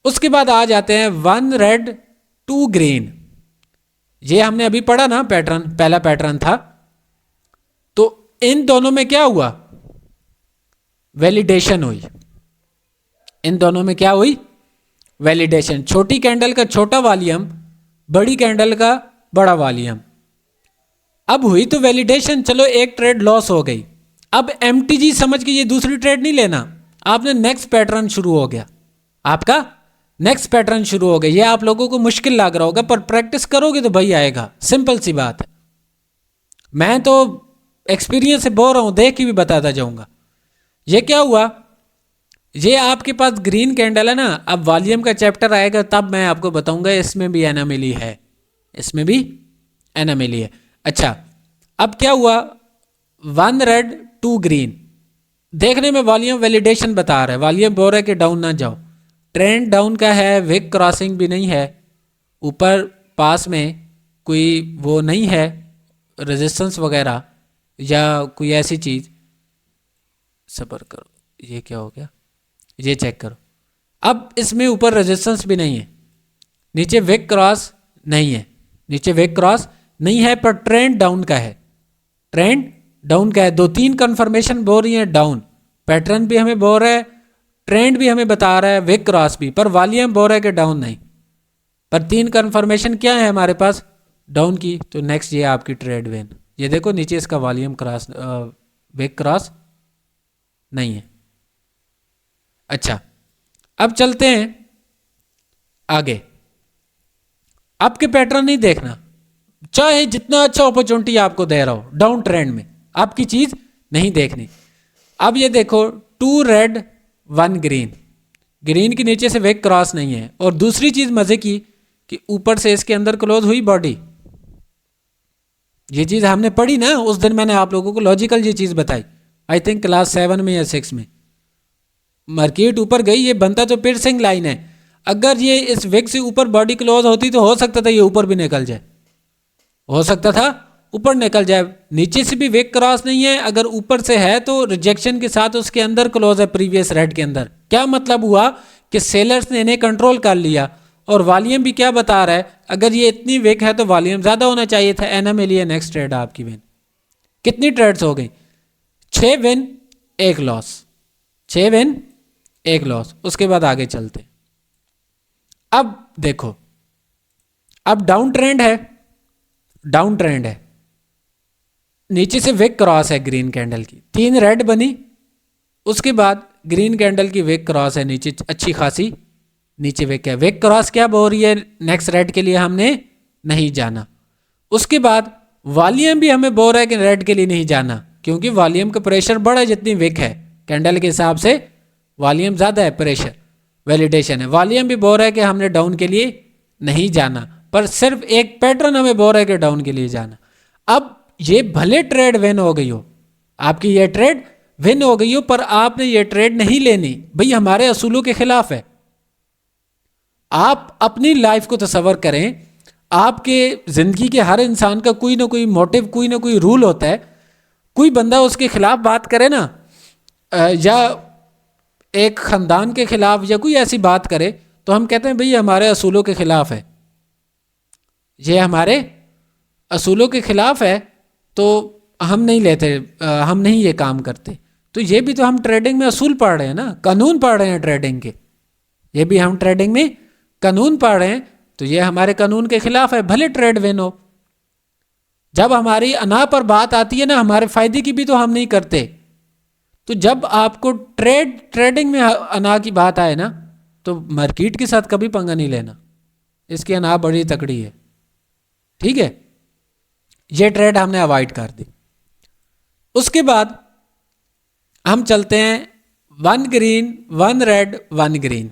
उसके बाद आ जाते हैं 1 रेड 2 ग्रीन। ये हमने अभी पढ़ा ना पैटर्न, पहला पैटर्न था। तो इन दोनों में क्या हुआ? वैलिडेशन हुई। इन दोनों में क्या हुई? वैलिडेशन। छोटी कैंडल का छोटा वॉल्यूम, बड़ी कैंडल का बड़ा वॉल्यूम। अब हुई तो वैलिडेशन, चलो एक ट्रेड लॉस हो गई। अब एमटीजी समझ के ये दूसरी ट्रेड नहीं लेना, आपने नेक्स्ट पैटर्न शुरू हो गया, आपका नेक्स्ट पैटर्न शुरू हो गया। ये आप लोगों को मुश्किल लग रहा होगा, पर प्रैक्टिस करोगे तो भाई आएगा। सिंपल सी बात है। मैं तो एक्सपीरियंस से बोल रहा हूँ, देख के भी बताता जाऊंगा। ये क्या हुआ, ये आपके पास ग्रीन कैंडल है ना, अब वॉल्यूम का चैप्टर आएगा तब मैं आपको बताऊंगा इसमें भी एनामली है, इसमें भी एनामली है। अच्छा, अब क्या हुआ, 1 रेड 2 ग्रीन, देखने में वॉल्यूम वैलिडेशन बता रहा है, वॉल्यूम बोल रहा है कि डाउन ना जाओ, ट्रेंड डाउन का है, विक क्रॉसिंग भी नहीं है, ऊपर पास में कोई वो नहीं है रेजिस्टेंस वगैरह या कोई ऐसी चीज़। सब्र करो, ये क्या हो गया, ये चेक करो। अब इसमें ऊपर रेजिस्टेंस भी नहीं है, नीचे विक क्रॉस नहीं है, नीचे विक क्रॉस नहीं है, पर ट्रेंड डाउन का है, ट्रेंड डाउन का है। 2-3 कंफर्मेशन बोल रही है डाउन, पैटर्न भी हमें बोल रहा है, ट्रेंड भी हमें बता रहा है, विक क्रॉस भी, पर वॉल्यूम बोल रहा है कि डाउन नहीं। पर 3 कंफर्मेशन क्या है हमारे पास डाउन की, तो नेक्स्ट ये आपकी ट्रेड वेन, ये देखो नीचे इसका वॉल्यूम क्रॉस विक क्रॉस नहीं है। अच्छा, अब चलते हैं आगे। आपके पैटर्न नहीं देखना, चाहे जितना अच्छा अपॉर्चुनिटी आपको दे रहा हो डाउन ट्रेंड में, आपकी चीज नहीं देखनी। अब ये देखो 2 रेड 1 ग्रीन, ग्रीन के नीचे से विक क्रॉस नहीं है। और दूसरी चीज मजे की कि ऊपर से इसके अंदर क्लोज हुई बॉडी, ये चीज हमने पढ़ी ना उस दिन, मैंने आप लोगों को लॉजिकल ये चीज बताई, आई थिंक क्लास 7 में या 6 में। मार्केट ऊपर गई, ये बनता तो पियर्सिंग लाइन है, अगर ये इस विक से ऊपर बॉडी क्लोज होती तो हो सकता था ये ऊपर भी निकल जाए, हो सकता था ऊपर निकल जाए। नीचे से भी विक क्रॉस नहीं है, अगर ऊपर से है तो रिजेक्शन के साथ उसके अंदर क्लोज है, प्रीवियस रेड के अंदर। क्या मतलब हुआ कि सेलर्स ने इन्हें कंट्रोल कर लिया। और वॉल्यूम भी क्या बता रहा है, अगर ये इतनी विक है तो वॉल्यूम ज्यादा होना चाहिए था। एनामली है नेक्स्ट ट्रेड आपकी विन। कितनी ट्रेड्स हो गई, 6 विन 1 लॉस, 6 विन 1 लॉस। उसके बाद आगे चलते, अब देखो अब डाउन ट्रेंड है, डाउन ट्रेंड है, नीचे से विक क्रॉस है ग्रीन कैंडल की, 3 रेड बनी, उसके बाद ग्रीन कैंडल की विक क्रॉस है नीचे अच्छी खासी, नीचे विक है। विक क्रॉस क्या बोल रही है, नेक्स्ट रेड के लिए हमने नहीं जाना। उसके बाद वॉल्यूम भी हमें बोल रहा है कि रेड के लिए नहीं जाना, क्योंकि वॉल्यूम का प्रेशर बड़ा है, जितनी विक है कैंडल के हिसाब से वॉल्यूम ज़्यादा है, प्रेशर वैलिडेशन है। वॉल्यूम भी बोल रहा है कि हमने डाउन के लिए नहीं जाना, पर सिर्फ एक पैटर्न हमें बोल रहा है कि डाउन के लिए जाना। अब ये भले ट्रेड विन हो गई हो, आपकी ये ट्रेड विन हो गई हो, पर आपने ये ट्रेड नहीं लेनी भाई, हमारे असूलों के खिलाफ है। आप अपनी लाइफ को तसव्वुर करें, आपके जिंदगी के हर इंसान का कोई ना कोई मोटिव, कोई ना कोई रूल होता है। कोई बंदा उसके खिलाफ बात करे ना, या एक ख़ानदान के खिलाफ या कोई ऐसी बात करे, तो हम कहते हैं भाई ये हमारे असूलों के खिलाफ है, ये हमारे असूलों के खिलाफ है, तो हम नहीं लेते, हम नहीं ये काम करते। तो ये भी तो हम ट्रेडिंग में असूल पढ़ रहे हैं ना, कानून पढ़ रहे हैं ट्रेडिंग के, ये भी हम ट्रेडिंग में कानून पढ़ रहे हैं, तो ये हमारे कानून के खिलाफ है, भले ट्रेड विन हो। जब हमारी अना पर बात आती है ना, हमारे फायदे की भी तो हम नहीं करते। तो जब आपको ट्रेडिंग में अना की बात आए ना, तो मार्केट के साथ कभी पंगा नहीं लेना, इसकी अना बड़ी तकड़ी है, ठीक है। ये ट्रेड हमने अवॉइड कर दी। उसके बाद हम चलते हैं 1 ग्रीन 1 रेड 1 ग्रीन।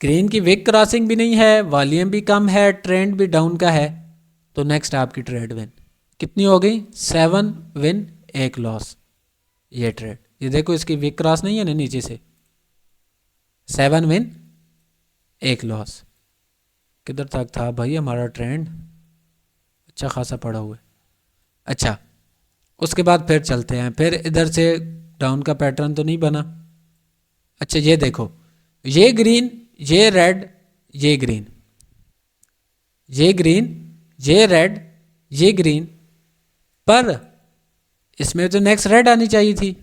ग्रीन की विक क्रॉसिंग भी नहीं है, वॉल्यूम भी कम है, ट्रेंड भी डाउन का है, तो नेक्स्ट आपकी ट्रेड विन कितनी हो गई, 7 विन 1 लॉस। ये ट्रेड, ये देखो इसकी विक क्रॉस नहीं है ना नीचे से, 7 विन 1 लॉस। किधर तक था भाई हमारा ट्रेंड, अच्छा खासा पड़ा हुआ है। अच्छा, उसके बाद फिर चलते हैं, फिर इधर से डाउन का पैटर्न तो नहीं बना। अच्छा ये देखो, ये ग्रीन, ये रेड, ये ग्रीन, ये ग्रीन, ये रेड, ये ग्रीन, पर इसमें तो नेक्स्ट रेड आनी चाहिए थी,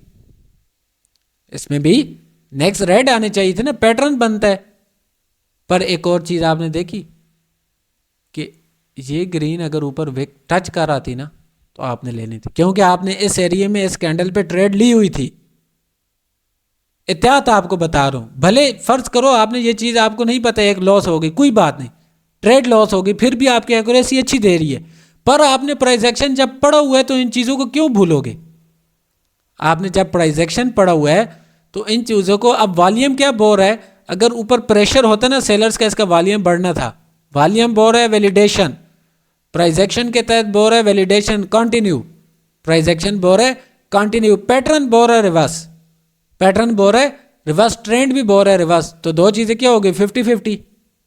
इसमें भी नेक्स्ट रेड आनी चाहिए थी ना, पैटर्न बनता है। पर एक और चीज आपने देखी कि ये ग्रीन अगर ऊपर विक टच कर आती ना, तो आपने लेनी थी, क्योंकि आपने इस एरिया में इस कैंडल पे ट्रेड ली हुई थी। एहतियात आपको बता रहा हूं, भले फर्ज करो आपने ये चीज आपको नहीं पता, एक लॉस हो गई, कोई बात नहीं, ट्रेड लॉस हो गई, फिर भी आपकी एक्यूरेसी अच्छी दे रही है, पर आपने प्राइस एक्शन जब पढ़ा हुआ है तो इन चीज़ों को क्यों भूलोगे? आपने जब प्राइस एक्शन पढ़ा हुआ है तो इन चीज़ों को, अब वॉल्यूम क्या बोल रहा है, अगर ऊपर प्रेशर होता ना सेलर्स का, इसका वॉल्यूम बढ़ना था, वॉल्यूम बोल रहा है वैलिडेशन, प्राइस एक्शन के तहत बोल रहा है वैलिडेशन कंटिन्यू, प्राइस एक्शन बोल रहा है कंटिन्यू, पैटर्न बोल रहा है रिवर्स, पैटर्न बोल रहा है रिवर्स, ट्रेंड भी बोल रहा है रिवर्स, तो दो चीज़ें क्या हो गई 50-50,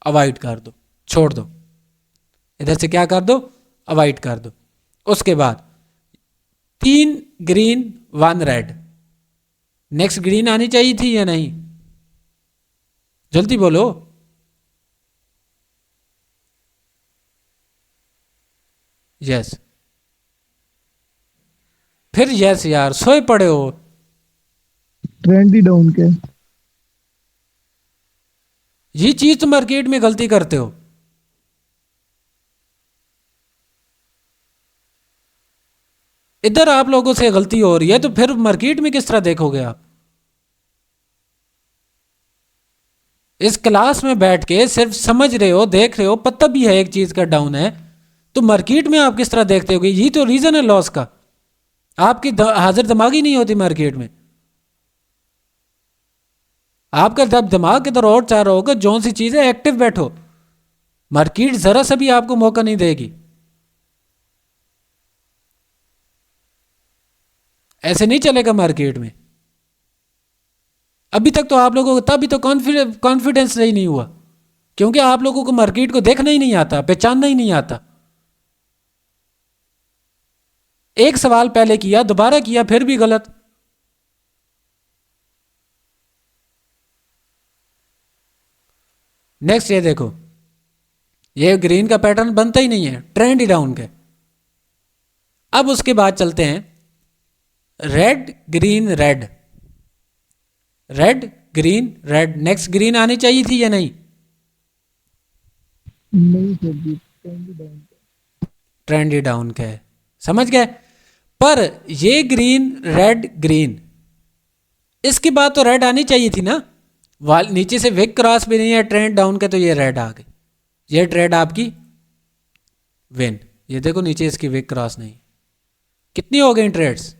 अवॉइड कर दो, छोड़ दो, इधर से क्या कर दो, अवॉइड कर दो। उसके बाद 3 ग्रीन 1 रेड, नेक्स्ट ग्रीन आनी चाहिए थी या नहीं, जल्दी बोलो। यस, फिर यस यार, सोए पड़े हो। ट्रेंड ही डाउन के। ये चीज तुम मार्केट में गलती करते हो। इधर आप लोगों से गलती हो रही है तो फिर मार्केट में किस तरह देखोगे आप? इस क्लास में बैठ के सिर्फ समझ रहे हो, देख रहे हो, पता भी है एक चीज का डाउन है, तो मार्केट में आप किस तरह देखते होगे? यही तो रीजन है लॉस का। आपकी हाजिर दिमागी नहीं होती मार्केट में। आपका जब दिमाग इधर और चाह रहा होगा जो सी चीज है एक्टिव बैठो, मार्केट जरा सा भी आपको मौका नहीं देगी। ऐसे नहीं चलेगा मार्केट में। अभी तक तो आप लोगों को तभी तो कॉन्फिडेंस नहीं हुआ, क्योंकि आप लोगों को मार्केट को देखना ही नहीं आता, पहचानना ही नहीं आता। एक सवाल पहले किया, दोबारा किया, फिर भी गलत। नेक्स्ट ये देखो, ये ग्रीन का पैटर्न बनता ही नहीं है, ट्रेंड ही डाउन के। अब उसके बाद चलते हैं red green red, red green red, next green आनी चाहिए थी या नहीं? नहीं सर जी, ट्रेंड ही डाउन के। ट्रेंड ही डाउन का है, समझ गए। पर ये ग्रीन रेड ग्रीन, इसके बाद तो रेड आनी चाहिए थी ना। नीचे से विक क्रॉस भी नहीं है ट्रेंड डाउन के, तो ये रेड आ गई। ये ट्रेड आपकी विन। ये देखो नीचे इसकी विक क्रॉस नहीं। कितनी हो गई ट्रेड्स?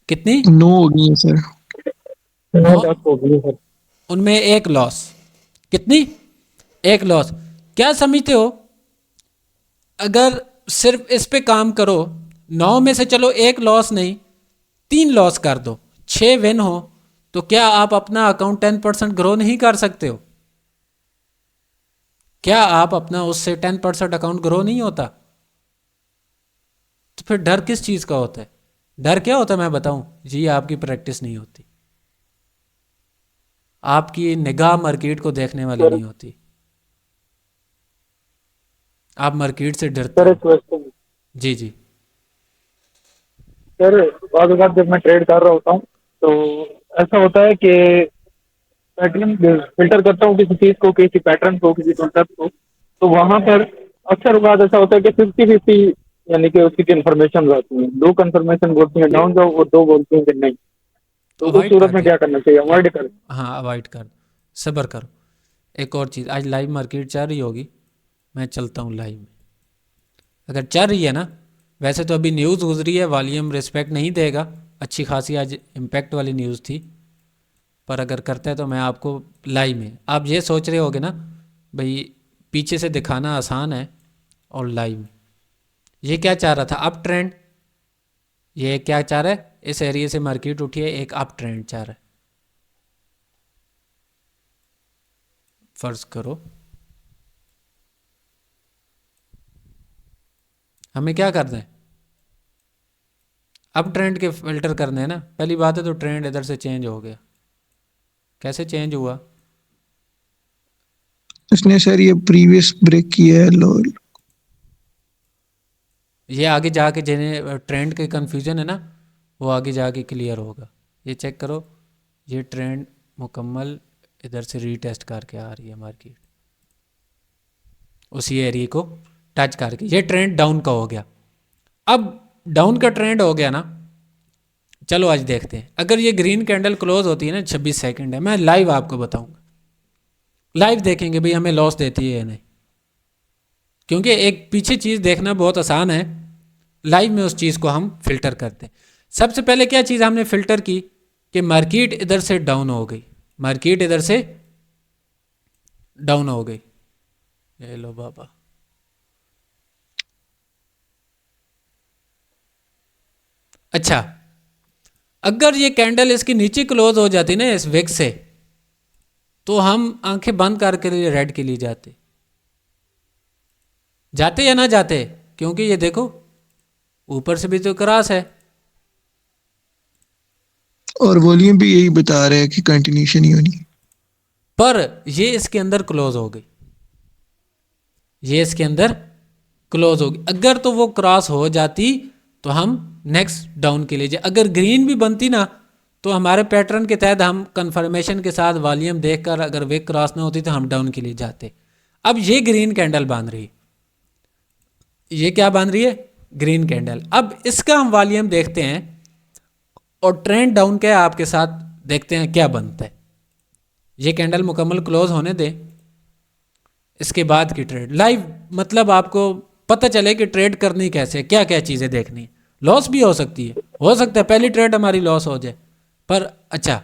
कितनी? 9 हो गई है सर। 9 लॉस हो गई सर। उनमें एक लॉस। कितनी? एक लॉस। क्या समझते हो, अगर सिर्फ इस पे काम करो, 9 में से चलो एक लॉस नहीं 3 लॉस कर दो, 6 विन हो, तो क्या आप अपना अकाउंट 10% ग्रो नहीं कर सकते हो? क्या आप अपना उससे 10% अकाउंट ग्रो नहीं होता? तो फिर डर किस चीज का होता है? डर क्या होता है मैं बताऊं जी? आपकी प्रैक्टिस नहीं होती, आपकी निगाह मार्केट को देखने वाली नहीं होती, आप मार्केट से डरते सर हो। एक क्वेश्चन जी जी। सर, बाद जब मैं ट्रेड कर रहा होता हूँ तो ऐसा होता है कि पैटर्न फिल्टर करता हूँ किसी चीज को, किसी पैटर्न को, किसी कॉन्सेप्ट को, तो वहां पर अक्सर बात ऐसा होता है कि 50-50 यानी कि उसकी इन्फॉर्मेशन आती है। 2 कंफर्मेशन बोलती है डाउन जाओ और 2 बोलती है कि नहीं, तो उस अवॉइड सूरत कर में दे। क्या करना चाहिए? अवॉइड कर। हाँ, अवॉइड कर, सब्र करो। एक और चीज़, आज लाइव मार्केट चल रही होगी, मैं चलता हूँ लाइव में। अगर चल रही है ना, वैसे तो अभी न्यूज़ गुजरी है, वॉल्यूम रिस्पेक्ट नहीं देगा, अच्छी खासी आज इम्पैक्ट वाली न्यूज़ थी, पर अगर करता है तो मैं आपको लाइव में, आप ये सोच रहे होगे ना भाई पीछे से दिखाना आसान है, और लाइव में ये क्या चाह रहा था, अप ट्रेंड, ये क्या चाह रहा है, इस एरिया से मार्केट उठी है, एक अप ट्रेंड चाह रहा है। फर्ज करो हमें क्या करना है, अब ट्रेंड के फिल्टर करने हैं ना। पहली बात है तो ट्रेंड इधर से चेंज हो गया, कैसे चेंज हुआ? उसने सर ये प्रीवियस ब्रेक किया है लो। ये आगे जाके जिन्हें ट्रेंड के कन्फ्यूजन है ना, वो आगे जाके क्लियर होगा। ये चेक करो, ये ट्रेंड मुकम्मल इधर से रीटेस्ट करके आ रही है मार्केट, उसी एरिया को टच करके। ये ट्रेंड डाउन का हो गया। अब डाउन का ट्रेंड हो गया ना, चलो आज देखते हैं। अगर ये ग्रीन कैंडल क्लोज होती है ना, 26 सेकंड है, मैं लाइव आपको बताऊंगा, लाइव देखेंगे भाई हमें लॉस देती है या नहीं। क्योंकि एक पीछे चीज़ देखना बहुत आसान है, लाइव में उस चीज़ को हम फिल्टर करते हैं। सबसे पहले क्या चीज़ हमने फिल्टर की कि मार्केट इधर से डाउन हो गई, मार्केट इधर से डाउन हो गई। ये लो बाबा, अच्छा अगर ये कैंडल इसके नीचे क्लोज हो जाती ना इस विक से, तो हम आंखें बंद करके लिए रेड के लिए जाते या ना जाते, क्योंकि ये देखो ऊपर से भी तो क्रॉस है और वॉल्यूम भी यही बता रहा है कि कंटिन्यूशन ही होनी। पर ये इसके अंदर क्लोज हो गई, ये इसके अंदर क्लोज हो गई। अगर तो वो क्रॉस हो जाती तो हम नेक्स्ट डाउन के लिए जाए। अगर ग्रीन भी बनती ना तो हमारे पैटर्न के तहत हम कंफर्मेशन के साथ वॉल्यूम देखकर अगर वे क्रॉस ना होती तो हम डाउन के लिए जाते। अब ये ग्रीन कैंडल बांध रही, ये क्या बांध रही है, ग्रीन कैंडल। अब इसका हम वॉल्यूम देखते हैं और ट्रेंड डाउन के आपके साथ देखते हैं क्या बनता है। ये कैंडल मुकम्मल क्लोज होने दें, इसके बाद की ट्रेड लाइव, मतलब आपको पता चले कि ट्रेड करनी कैसे, क्या क्या चीज़ें देखनी है। लॉस भी हो सकती है, हो सकता है पहली ट्रेड हमारी लॉस हो जाए, पर अच्छा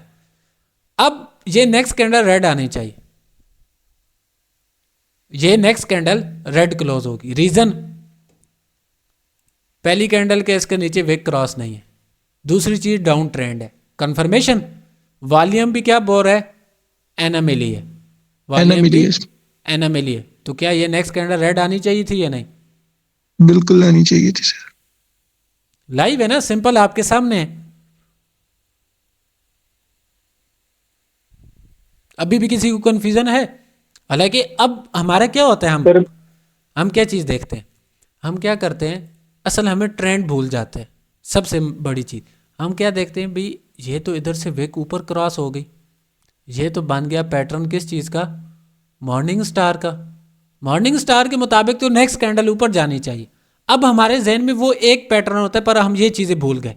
अब ये नेक्स्ट कैंडल रेड आनी चाहिए, ये नेक्स्ट कैंडल रेड क्लोज होगी। रीजन, पहली कैंडल के इसके नीचे विक क्रॉस नहीं है, दूसरी चीज डाउन ट्रेंड है, कंफर्मेशन, वॉल्यूम भी क्या बोल रहा है, एनामिली है, वॉल्यूम भी एनामिली है। तो क्या ये नेक्स्ट कैंडल रेड आनी चाहिए थी या नहीं? बिल्कुल आनी चाहिए थी सर। लाइव है ना, सिंपल आपके सामने है। अभी भी किसी को कंफ्यूजन है? हालांकि अब हमारा क्या होता है, हम क्या चीज़ देखते हैं, हम क्या करते हैं, असल हमें ट्रेंड भूल जाते हैं। सबसे बड़ी चीज़ हम क्या देखते हैं, भाई ये तो इधर से विक ऊपर क्रॉस हो गई, ये तो बन गया पैटर्न किस चीज़ का, मॉर्निंग स्टार का। मॉर्निंग स्टार के मुताबिक तो नेक्स्ट कैंडल ऊपर जानी चाहिए। अब हमारे जहन में वो एक पैटर्न होता है, पर हम ये चीज़ें भूल गए।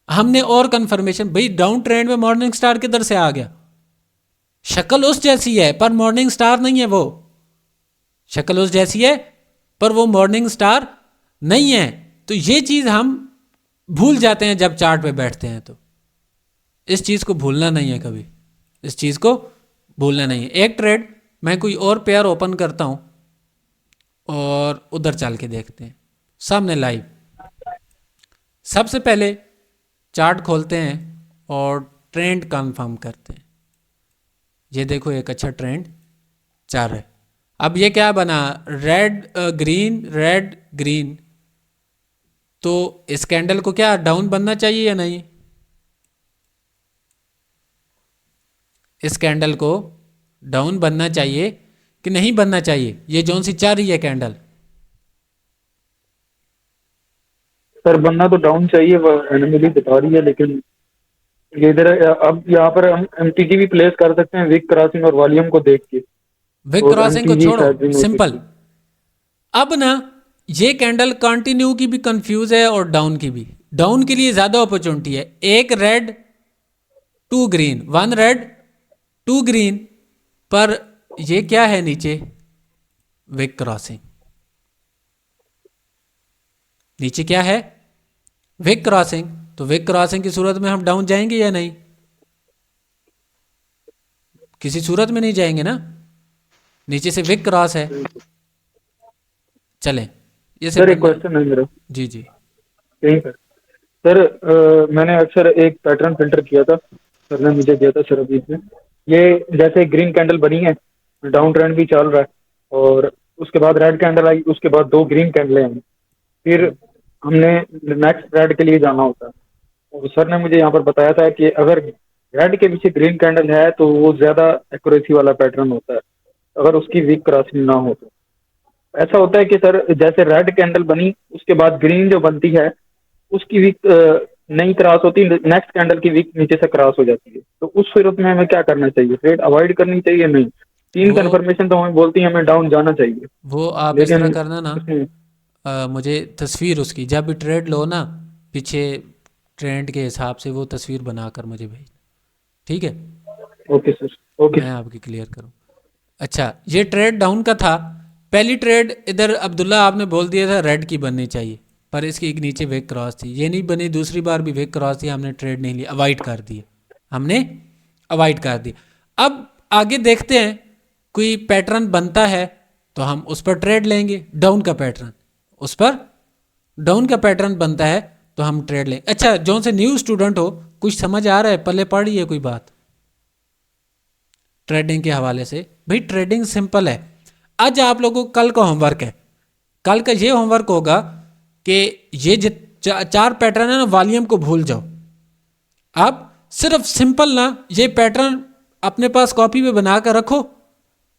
हमने और कंफर्मेशन, भाई डाउन ट्रेंड में मॉर्निंग स्टार किधर से आ गया, शक्ल उस जैसी है पर मॉर्निंग स्टार नहीं है, वो शक्ल उस जैसी है पर वो मॉर्निंग स्टार नहीं है। तो ये चीज़ हम भूल जाते हैं जब चार्ट पे बैठते हैं। तो इस चीज़ को भूलना नहीं है, कभी इस चीज़ को भूलना नहीं है। एक ट्रेड मैं कोई और पेयर ओपन करता हूँ और उधर चल के देखते हैं सामने लाइव। सबसे पहले चार्ट खोलते हैं और ट्रेंड कंफर्म करते हैं। ये देखो एक अच्छा ट्रेंड चल रहा है। अब ये क्या बना, रेड ग्रीन रेड ग्रीन, तो इस कैंडल को क्या डाउन बनना चाहिए या नहीं? इस कैंडल को डाउन बनना चाहिए कि नहीं बनना चाहिए? ये जोन सी चल रही है कैंडल, सर बनना तो डाउन चाहिए, वो एनिमली बता रही है, लेकिन ये इधर अब यहाँ पर हम एमटीजी भी प्लेस कर सकते हैं विक क्रॉसिंग और वॉल्यूम को देख के। विक और क्रॉसिंग को MTG छोड़ो, शायद भी नहीं सिंपल। होती। अब ना ये कैंडल कंटिन्यू की भी कंफ्यूज है और डाउन की भी। डाउन के लिए ज्यादा अपॉर्चुनिटी है, एक red two green, one red two green, पर ये क्या है नीचे, विक क्रॉसिंग। नीचे क्या है, विक क्रॉसिंग। तो विक क्रॉसिंग की सूरत में हम डाउन जाएंगे या नहीं? किसी सूरत में नहीं जाएंगे ना, नीचे से विक क्रॉस है। चलें ये सर एक क्वेश्चन है मेरा। जी जी यही सर मैंने अक्सर एक पैटर्न फिल्टर किया था, सर ने मुझे दिया था सर बीच में। ये जैसे ग्रीन कैंडल बनी है, डाउन ट्रेंड भी चल रहा है, और उसके बाद रेड कैंडल आई, उसके बाद दो ग्रीन कैंडलें आई, फिर हमने नेक्स्ट रेड के लिए जाना होता है। और सर ने मुझे यहाँ पर बताया था कि अगर रेड के पीछे ग्रीन कैंडल है तो वो ज्यादा एक्यूरेसी वाला पैटर्न होता है, अगर उसकी वीक क्रॉसिंग ना हो तो। ऐसा होता है कि सर जैसे रेड कैंडल बनी, उसके बाद ग्रीन जो बनती है उसकी वीक नहीं क्रॉस होती, नेक्स्ट कैंडल की वीक नीचे से क्रॉस हो जाती है। तो उस सूरत में हमें क्या करना चाहिए, ट्रेड अवॉइड करनी चाहिए? नहीं, तीन कंफर्मेशन तो हमें बोलती है हमें डाउन जाना चाहिए। वो आप इस तरह करना ना, मुझे तस्वीर उसकी जब भी ट्रेड लो ना, पीछे ट्रेंड के हिसाब से वो तस्वीर बनाकर मुझे भेजना, ठीक है? Okay sir, okay. मैं आपकी क्लियर करूँ। अच्छा ये ट्रेड डाउन का था, पहली ट्रेड इधर अब्दुल्ला आपने बोल दिया था रेड की बननी चाहिए, पर इसकी एक नीचे विक क्रॉस थी, ये नहीं बनी, दूसरी बार भी विक क्रॉस थी, हमने ट्रेड नहीं लिया, अवॉइड कर दिया, हमने अवॉइड कर दिया। अब आगे देखते हैं कोई पैटर्न बनता है तो हम उस पर ट्रेड लेंगे, डाउन का पैटर्न, उस पर डाउन का पैटर्न बनता है तो हम ट्रेड लेंगे। अच्छा, जो से न्यू स्टूडेंट हो, कुछ समझ आ रहा है, पल्ले पड़ी है कोई बात ट्रेडिंग के हवाले से? भाई ट्रेडिंग सिंपल है। आज आप लोगों को कल का होमवर्क है, कल का ये होमवर्क होगा कि ये चार पैटर्न है ना, वॉल्यूम को भूल जाओ। आप सिर्फ सिंपल ना ये पैटर्न अपने पास कॉपी पे बना कर रखो,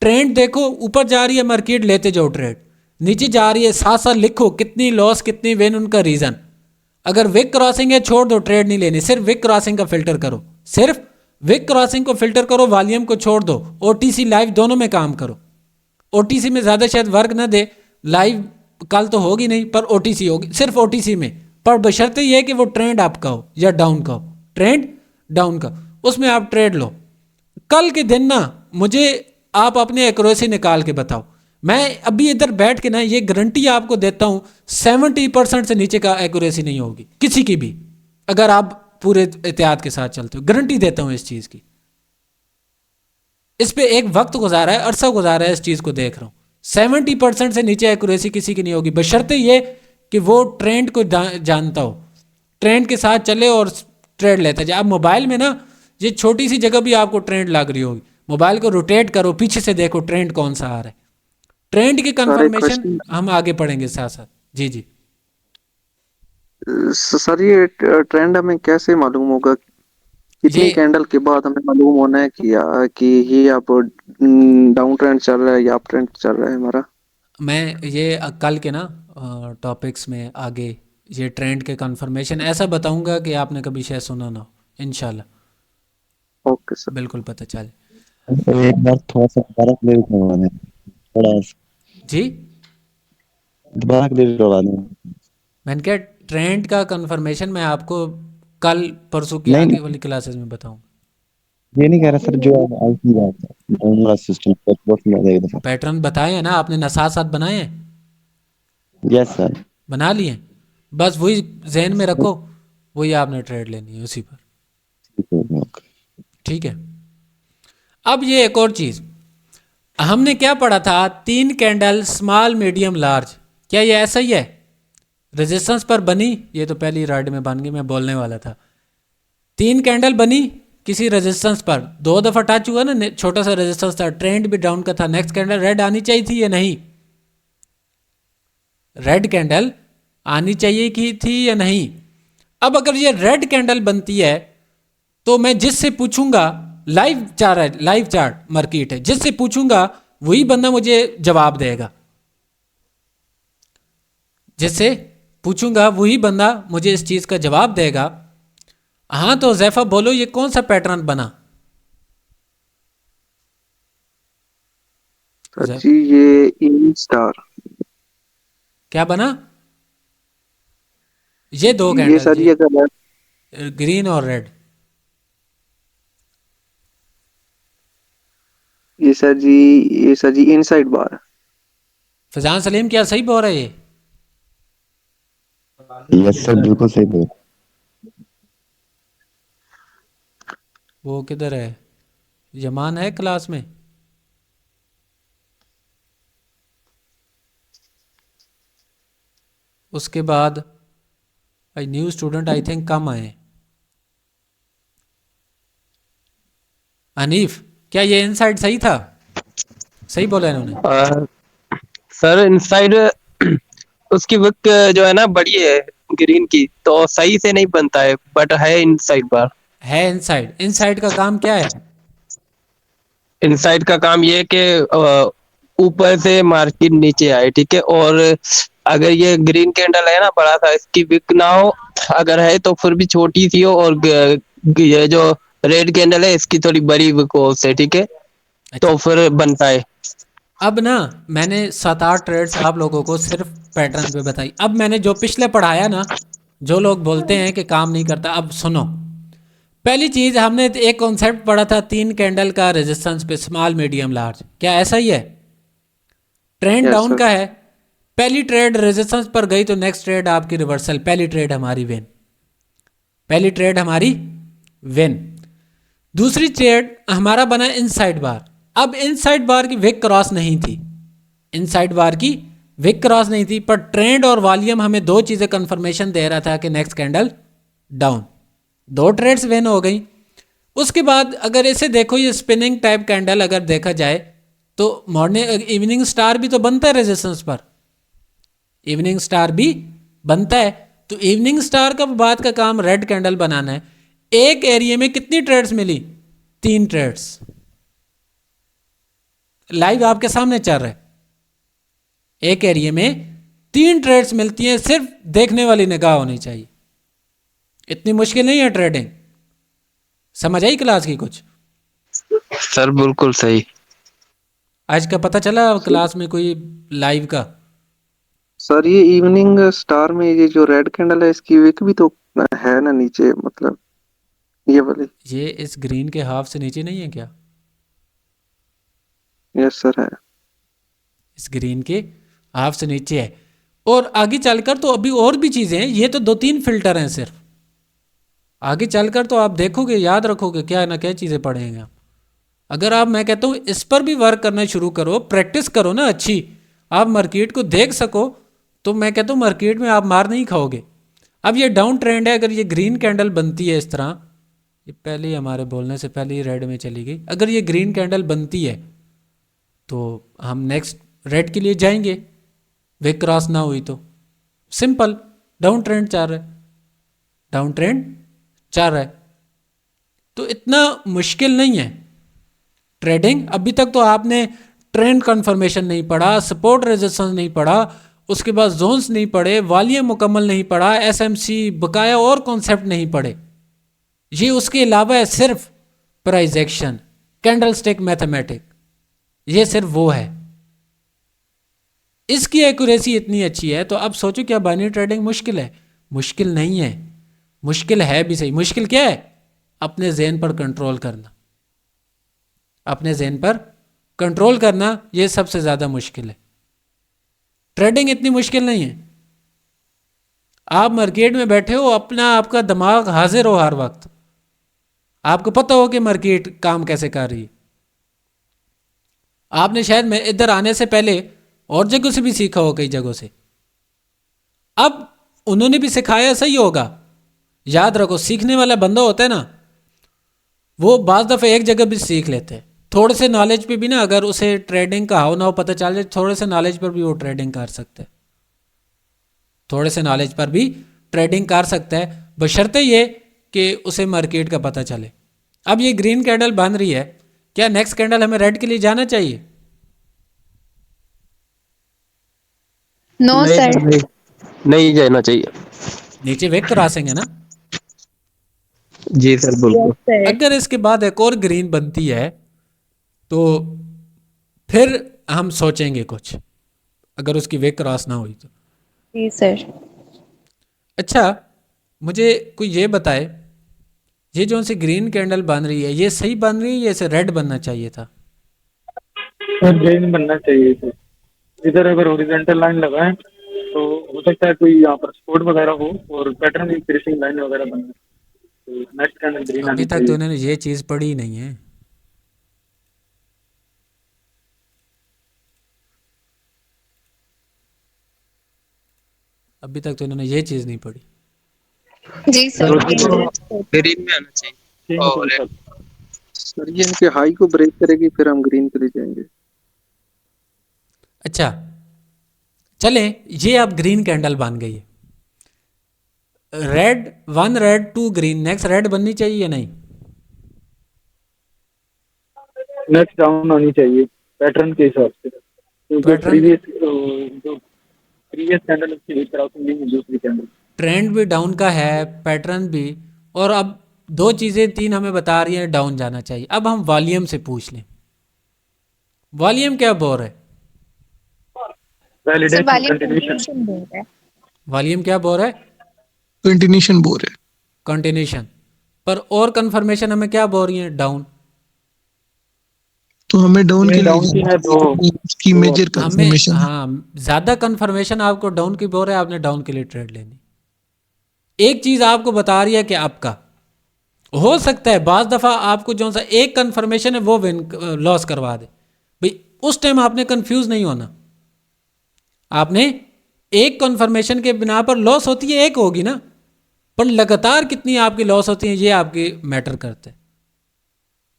ट्रेंड देखो, ऊपर जा रही है मार्केट लेते जाओ ट्रेड, नीचे जा रही है साथ साथ लिखो कितनी लॉस कितनी विन, उनका रीज़न। अगर विक क्रॉसिंग है छोड़ दो, ट्रेड नहीं लेनी, सिर्फ विक क्रॉसिंग का फिल्टर करो, सिर्फ विक क्रॉसिंग को फिल्टर करो, वॉल्यूम को छोड़ दो, ओटीसी लाइव दोनों में काम करो। ओटीसी में ज़्यादा शायद वर्क ना दे, लाइव कल तो होगी नहीं, पर ओटीसी होगी, सिर्फ ओटीसी में, पर बशर्ते ये कि वो ट्रेंड अप का हो या डाउन का हो, ट्रेंड डाउन का, उसमें आप ट्रेड लो। कल के दिन ना मुझे आप अपनी एक्यूरेसी निकाल के बताओ। मैं अभी इधर बैठ के ना ये गारंटी आपको देता हूँ 70% से नीचे का एक्यूरेसी नहीं होगी किसी की भी, अगर आप पूरे एहतियात के साथ चलते हो, गारंटी देता हूँ इस चीज़ की। इस पे एक वक्त गुजारा है, अरसा गुजारा है, इस चीज़ को देख रहा हूँ। 70% से नीचे एक्यूरेसी किसी की नहीं होगी, बशर्ते ये कि वो ट्रेंड को जानता हो, ट्रेंड के साथ चले और ट्रेड लेता जाए। आप मोबाइल में ना ये छोटी सी जगह भी आपको ट्रेंड लग रही होगी, मोबाइल को रोटेट करो, पीछे से देखो ट्रेंड कौन सा आ रहा है, ट्रेंड की कंफर्मेशन हम आगे पढ़ेंगे साथ साथ। जी जी सर, ये ट्रेंड हमें कैसे मालूम होगा? कितनी कैंडल के बाद हमें मालूम होना है कि ये अब डाउन ट्रेंड चल रहा है या अप ट्रेंड चल रहा है हमारा? मैं ये कल के ना टॉपिक्स में आगे ये ट्रेंड के कंफर्मेशन ऐसा बताऊंगा कि आपने कभी शायद सुना ना हो, इंशाल्लाह। ओके सर, बिल्कुल पता चले। एक बार थोड़ा सा दोबारा क्लियर करवा दें, थोड़ा जी दोबारा क्लियर करवा दें। मैंने क्या ट्रेंड का कंफर्मेशन मैं आपको कल परसों की आगे वाली क्लासेस में बताऊंगा। ये नहीं कह रहा सर, जो आज की बात है डाउन वाला सिस्टम बहुत समझ पैटर्न बताए हैं ना आपने, ना साथ साथ बनाए हैं? यस सर, बना लिए, बस वही जहन में रखो, वही आपने ट्रेड लेनी है उसी पर, ठीक है। अब ये एक और चीज़ हमने क्या पढ़ा था, 3 कैंडल स्मॉल मीडियम लार्ज, क्या ये ऐसा ही है? रेजिस्टेंस पर बनी, ये तो पहली राइड में बन गई, मैं बोलने वाला था। 3 कैंडल बनी किसी रेजिस्टेंस पर, 2 दफ़ा टच हुआ ना, छोटा सा रेजिस्टेंस था, ट्रेंड भी डाउन का था, नेक्स्ट कैंडल रेड आनी चाहिए थी या नहीं? रेड कैंडल आनी चाहिए की थी या नहीं? अब अगर ये रेड कैंडल बनती है तो मैं जिससे पूछूंगा, लाइव चार्ट मार्केट है, जिससे पूछूंगा वही बंदा मुझे जवाब देगा, जिससे पूछूंगा वही बंदा मुझे इस चीज़ का जवाब देगा। हाँ तो जैफा बोलो ये कौन सा पैटर्न बना? जी ये इन स्टार क्या बना? ये 2 कैंडल, ये सर ये कलर ग्रीन और रेड, ये सर जी इनसाइड बार। फैजान सलीम क्या सही बोल रहे हैं? यस सर, बिल्कुल सही बोल। वो किधर है? यमान है क्लास में? उसके बाद न्यू स्टूडेंट आई थिंक कम आए। अनीफ क्या ये इनसाइड सही था? सही बोला इन्होंने? सर इनसाइड उसकी विक जो है ना बड़ी है ग्रीन की, तो सही से नहीं बनता है, बट है इनसाइड बार है। इनसाइड, इनसाइड का काम क्या है? इनसाइड का काम ये कि ऊपर से मार्केट नीचे आए, ठीक है, और अगर ये ग्रीन कैंडल है ना बड़ा सा, इसकी विक ना हो, अगर है तो फिर भी छोटी सी हो, और ये जो रेड कैंडल है इसकी थोड़ी बड़ी विक हो उससे, ठीक है, तो फिर बनता है। अब ना मैंने 7-8 ट्रेड्स आप लोगों को सिर्फ पैटर्न पे बताई। अब मैंने जो पिछले पढ़ाया ना, जो लोग बोलते हैं कि काम नहीं करता, अब सुनो। पहली चीज हमने एक कॉन्सेप्ट पढ़ा था 3 कैंडल का रेजिस्टेंस पे, स्मॉल मीडियम लार्ज, क्या ऐसा ही है? Trend Yes, down sir. का है, पहली ट्रेड रेजिस्टेंस पर गई तो नेक्स्ट ट्रेड आपकी रिवर्सल, पहली ट्रेड हमारी विन, पहली ट्रेड हमारी विन। दूसरी ट्रेड हमारा बना इनसाइड बार। अब इनसाइड बार की विक क्रॉस नहीं थी, इनसाइड बार की विक क्रॉस नहीं थी, पर ट्रेंड और वॉल्यूम हमें दो चीज़ें कंफर्मेशन दे रहा था कि नेक्स्ट कैंडल डाउन, दो ट्रेड्स विन हो गई। उसके बाद अगर इसे देखो, ये स्पिनिंग टाइप कैंडल अगर देखा जाए तो मॉर्निंग इवनिंग स्टार भी तो बनता है रेजिस्टेंस पर, इवनिंग स्टार भी बनता है। तो इवनिंग स्टार का बाद का काम रेड कैंडल बनाना है। एक एरिया में कितनी ट्रेड्स मिली? 3 ट्रेड्स, लाइव आपके सामने चल रहा है। एक एरिया में 3 ट्रेड्स मिलती हैं, सिर्फ देखने वाली निगाह होनी चाहिए। इतनी मुश्किल नहीं है ट्रेडिंग। समझ आई क्लास की कुछ? सर बिल्कुल सही। आज का पता चला क्लास में कोई लाइव का? सर ये इवनिंग स्टार में ये जो रेड कैंडल है इसकी विक भी तो है ना नीचे, मतलब ये वाली। ये इस ग्रीन के हाफ से नीचे नहीं है क्या? यस सर है। इस ग्रीन के हाफ से नीचे है। और आगे चलकर तो अभी और भी चीज़ें हैं, ये तो 2-3 फिल्टर हैं सिर्फ। आगे चलकर तो आप देखोगे, याद रखोगे क्या ना क्या चीज़ें पढ़ेंगे आप। अगर आप, मैं कहता हूँ इस पर भी वर्क करना शुरू करो, प्रैक्टिस करो ना अच्छी, आप मार्केट को देख सको, तो मैं कहता हूँ मार्केट में आप मार नहीं खाओगे। अब ये डाउन ट्रेंड है, अगर ये ग्रीन कैंडल बनती है इस तरह, ये पहले ही हमारे बोलने से पहले ही रेड में चली गई, अगर ये ग्रीन कैंडल बनती है तो हम नेक्स्ट रेड के लिए जाएंगे, वे क्रॉस ना हुई तो। सिंपल, डाउन ट्रेंड चल रहा है, डाउन ट्रेंड चल रहा है, तो इतना मुश्किल नहीं है ट्रेडिंग। अभी तक तो आपने ट्रेंड कंफर्मेशन नहीं पढ़ा, सपोर्ट रेजिस्टेंस नहीं पढ़ा, उसके बाद जोन्स नहीं पढ़े, वॉल्यूम मुकम्मल नहीं पढ़ा, एसएमसी बकाया और कॉन्सेप्ट नहीं पढ़े। ये उसके अलावा है सिर्फ price action, candle stick mathematic, ये सिर्फ वो है। इसकी एक्यूरेसी इतनी अच्छी है, तो अब सोचो क्या बाइनरी ट्रेडिंग मुश्किल है? मुश्किल नहीं है, मुश्किल है भी सही। मुश्किल क्या है? अपने जहन पर कंट्रोल करना, अपने जहन पर कंट्रोल करना, ये सबसे ज़्यादा मुश्किल है। ट्रेडिंग इतनी मुश्किल नहीं है। आप मार्केट में बैठे हो, अपना आपका दिमाग हाजिर हो हर वक्त, आपको पता हो कि मार्केट काम कैसे कर रही है। आपने शायद मैं इधर आने से पहले और जगहों से भी सीखा हो, कई जगहों से। अब उन्होंने भी सिखाया, सही होगा। याद रखो, सीखने वाला बंदा होता है ना, वो बाज़ दफ़े एक जगह भी सीख लेते हैं। थोड़े से नॉलेज पे भी ना, अगर उसे ट्रेडिंग का हाव ना हो पता चल जाए, थोड़े से नॉलेज पर भी वो ट्रेडिंग कर सकता है, थोड़े से नॉलेज पर भी ट्रेडिंग कर सकता है, बशर्ते ये कि उसे मार्केट का पता चले। अब ये ग्रीन कैंडल बन रही है, क्या नेक्स्ट कैंडल हमें रेड के लिए जाना चाहिए? No sir. नहीं जाना चाहिए। नीचे वेक क्रॉसिंग है ना? जी सर बिल्कुल। अगर इसके बाद एक और ग्रीन बनती है तो फिर हम सोचेंगे कुछ, अगर उसकी वेक क्रॉस ना हुई तो। जी सर। अच्छा, मुझे कोई ये बताए, ये जो सी ग्रीन कैंडल बन रही है, ये सही बन रही है या इसे रेड बनना चाहिए था? सर ग्रीन बनना चाहिए सर। इधर अगर हॉरिजॉन्टल लाइन लगाएं तो हो सकता है कोई यहाँ पर सपोर्ट वगैरह हो और पैटर्न की फिनिशिंग लाइन वगैरह बने, तो नेक्स्ट कैंडल ग्रीन अभी आनी तक तो चाहिए। उन्होंने ये चीज़ पढ़ी ही नहीं है। अभी तक तो इन्होंने ये चीज़ नहीं पढ़ी। जी सर। ग्रीन में आना चाहिए। और सर सर ये इनके हाई को ब्रेक करेगी फिर हम ग्रीन के लिए जाएंगे। अच्छा चलें, ये अब ग्रीन कैंडल बन गई है, red 1 red 2 green, next red बननी चाहिए या नहीं? नेक्स्ट डाउन होनी चाहिए पैटर्न के हिसाब से, क्योंकि Pattern- जो प्रीवियस कैंडल उसकी वीक क्रॉसिंग नहीं है, दूसरी कैंडल ट्रेंड भी डाउन का है, पैटर्न भी, और अब 2 चीज़ें 3 हमें बता रही हैं डाउन जाना चाहिए। अब हम वॉल्यूम से पूछ लें, वॉल्यूम क्या बोल रहा है? सर वैलिडेशन वाली कंटिन्यूशन। बोल रहा है। वॉल्यूम क्या बोल रहा है? कंटिन्यूशन बोल रहे हैं। कंटिन्यूशन। पर और कंफर्मेशन हमें क्या बोल रही है? डाउन। तो हमें डाउन के नहीं, लिए डाउन की है तो उसकी तो मेजर हमें कंफर्मेशन। हाँ ज़्यादा कन्फर्मेशन आपको डाउन की बोल रहा है, आपने डाउन के लिए ट्रेड लेनी। एक चीज़ आपको बता रही है कि आपका हो सकता है बाज़ दफ़ा आपको जो सा एक कन्फर्मेशन है वो विन लॉस करवा दे। भाई उस टाइम आपने कंफ्यूज नहीं होना। आपने एक कन्फर्मेशन के बिना पर लॉस होती है, एक होगी ना, पर लगातार कितनी आपकी लॉस होती है ये आपकी मैटर करते हैं,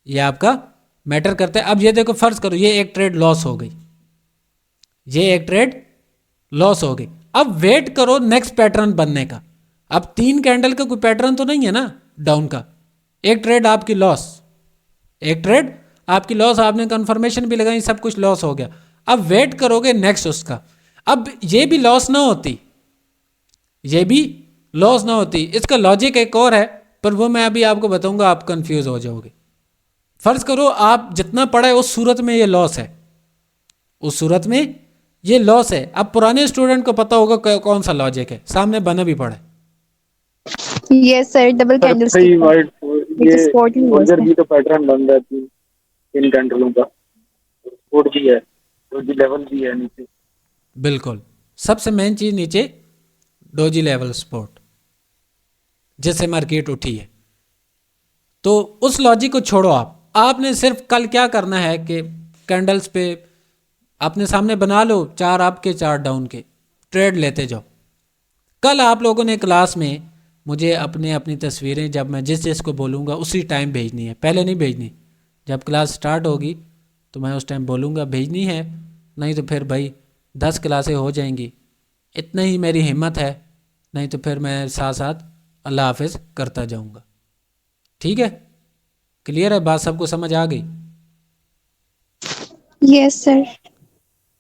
ये आपका मैटर करता है। अब ये देखो, फर्ज करो ये एक ट्रेड लॉस हो गई, ये एक ट्रेड लॉस हो गई। अब वेट करो नेक्स्ट पैटर्न बनने का। अब 3 कैंडल का कोई पैटर्न तो नहीं है ना डाउन का। एक ट्रेड आपकी लॉस, एक ट्रेड आपकी लॉस, आपने कंफर्मेशन भी लगाई, सब कुछ लॉस हो गया। अब वेट करोगे नेक्स्ट उसका। अब ये भी लॉस ना होती, ये भी लॉस ना होती। इसका लॉजिक एक और है, पर वो मैं अभी आपको बताऊंगा, आप कंफ्यूज हो जाओगे। फर्ज करो आप जितना पढ़ा है उस सूरत में ये लॉस है, उस सूरत में ये लॉस है। अब पुराने स्टूडेंट को पता होगा कौन सा लॉजिक है, सामने बना भी पड़ा है। Yes sir, double sir candle भाई स्टिक वाइट विच ये इज सपोर्टिंग बोल्डर भी तो पैटर्न बन रहा है इन कैंडलों का, सपोर्ट भी है तो जी लेवल भी है नीचे। बिल्कुल, सबसे मेन चीज़ नीचे डोजी लेवल सपोर्ट जिससे मार्केट उठी है। तो उस लॉजिक को छोड़ो। आपने सिर्फ कल क्या करना है कि कैंडल्स पे अपने सामने बना लो 4 अप के 4 डाउन के, ट्रेड लेते जाओ। कल आप लोगों ने क्लास में मुझे अपनी तस्वीरें जब मैं जिस को बोलूँगा उसी टाइम भेजनी है, पहले नहीं भेजनी। जब क्लास स्टार्ट होगी तो मैं उस टाइम बोलूँगा भेजनी है, नहीं तो फिर भाई 10 क्लासें हो जाएंगी। इतना ही मेरी हिम्मत है, नहीं तो फिर मैं साथ साथ अल्लाह हाफिज़ करता जाऊँगा। ठीक है, क्लियर है बात, सबको समझ आ गई? Yes sir.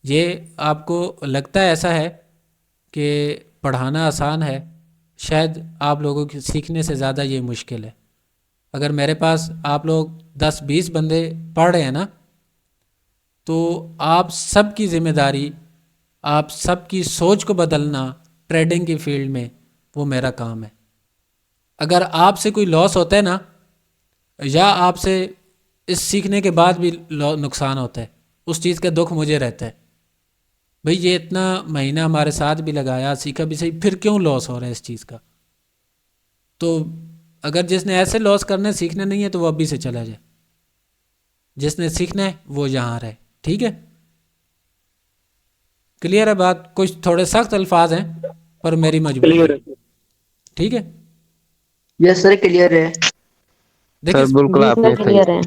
ये आपको लगता है ऐसा है कि पढ़ाना आसान है, शायद आप लोगों की सीखने से ज़्यादा ये मुश्किल है। अगर मेरे पास आप लोग 10-20 बंदे पढ़ रहे हैं ना, तो आप सब की ज़िम्मेदारी, आप सब की सोच को बदलना ट्रेडिंग की फील्ड में, वो मेरा काम है। अगर आपसे कोई लॉस होता है ना, या आपसे इस सीखने के बाद भी नुकसान होता है, उस चीज़ का दुख मुझे रहता है। भाई ये इतना महीना हमारे साथ भी लगाया, सीखा भी सही, फिर क्यों लॉस हो रहा है इस चीज़ का? तो अगर जिसने ऐसे लॉस करने सीखना नहीं है तो वो अभी से चला जाए, जिसने सीखना है वो यहाँ रहे। ठीक है, क्लियर है बात? कुछ थोड़े सख्त अल्फाज हैं पर मेरी मजबूरी क्लियर है। है। ठीक है, यस सर, क्लियर है। देखिए सर बिल्कुल जी आपने सर, सही। क्लियर है।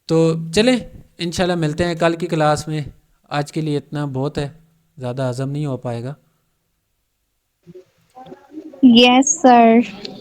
तो चलें इंशाल्लाह मिलते हैं कल की क्लास में। आज के लिए इतना बहुत है, ज़्यादा हजम नहीं हो पाएगा। Yes sir.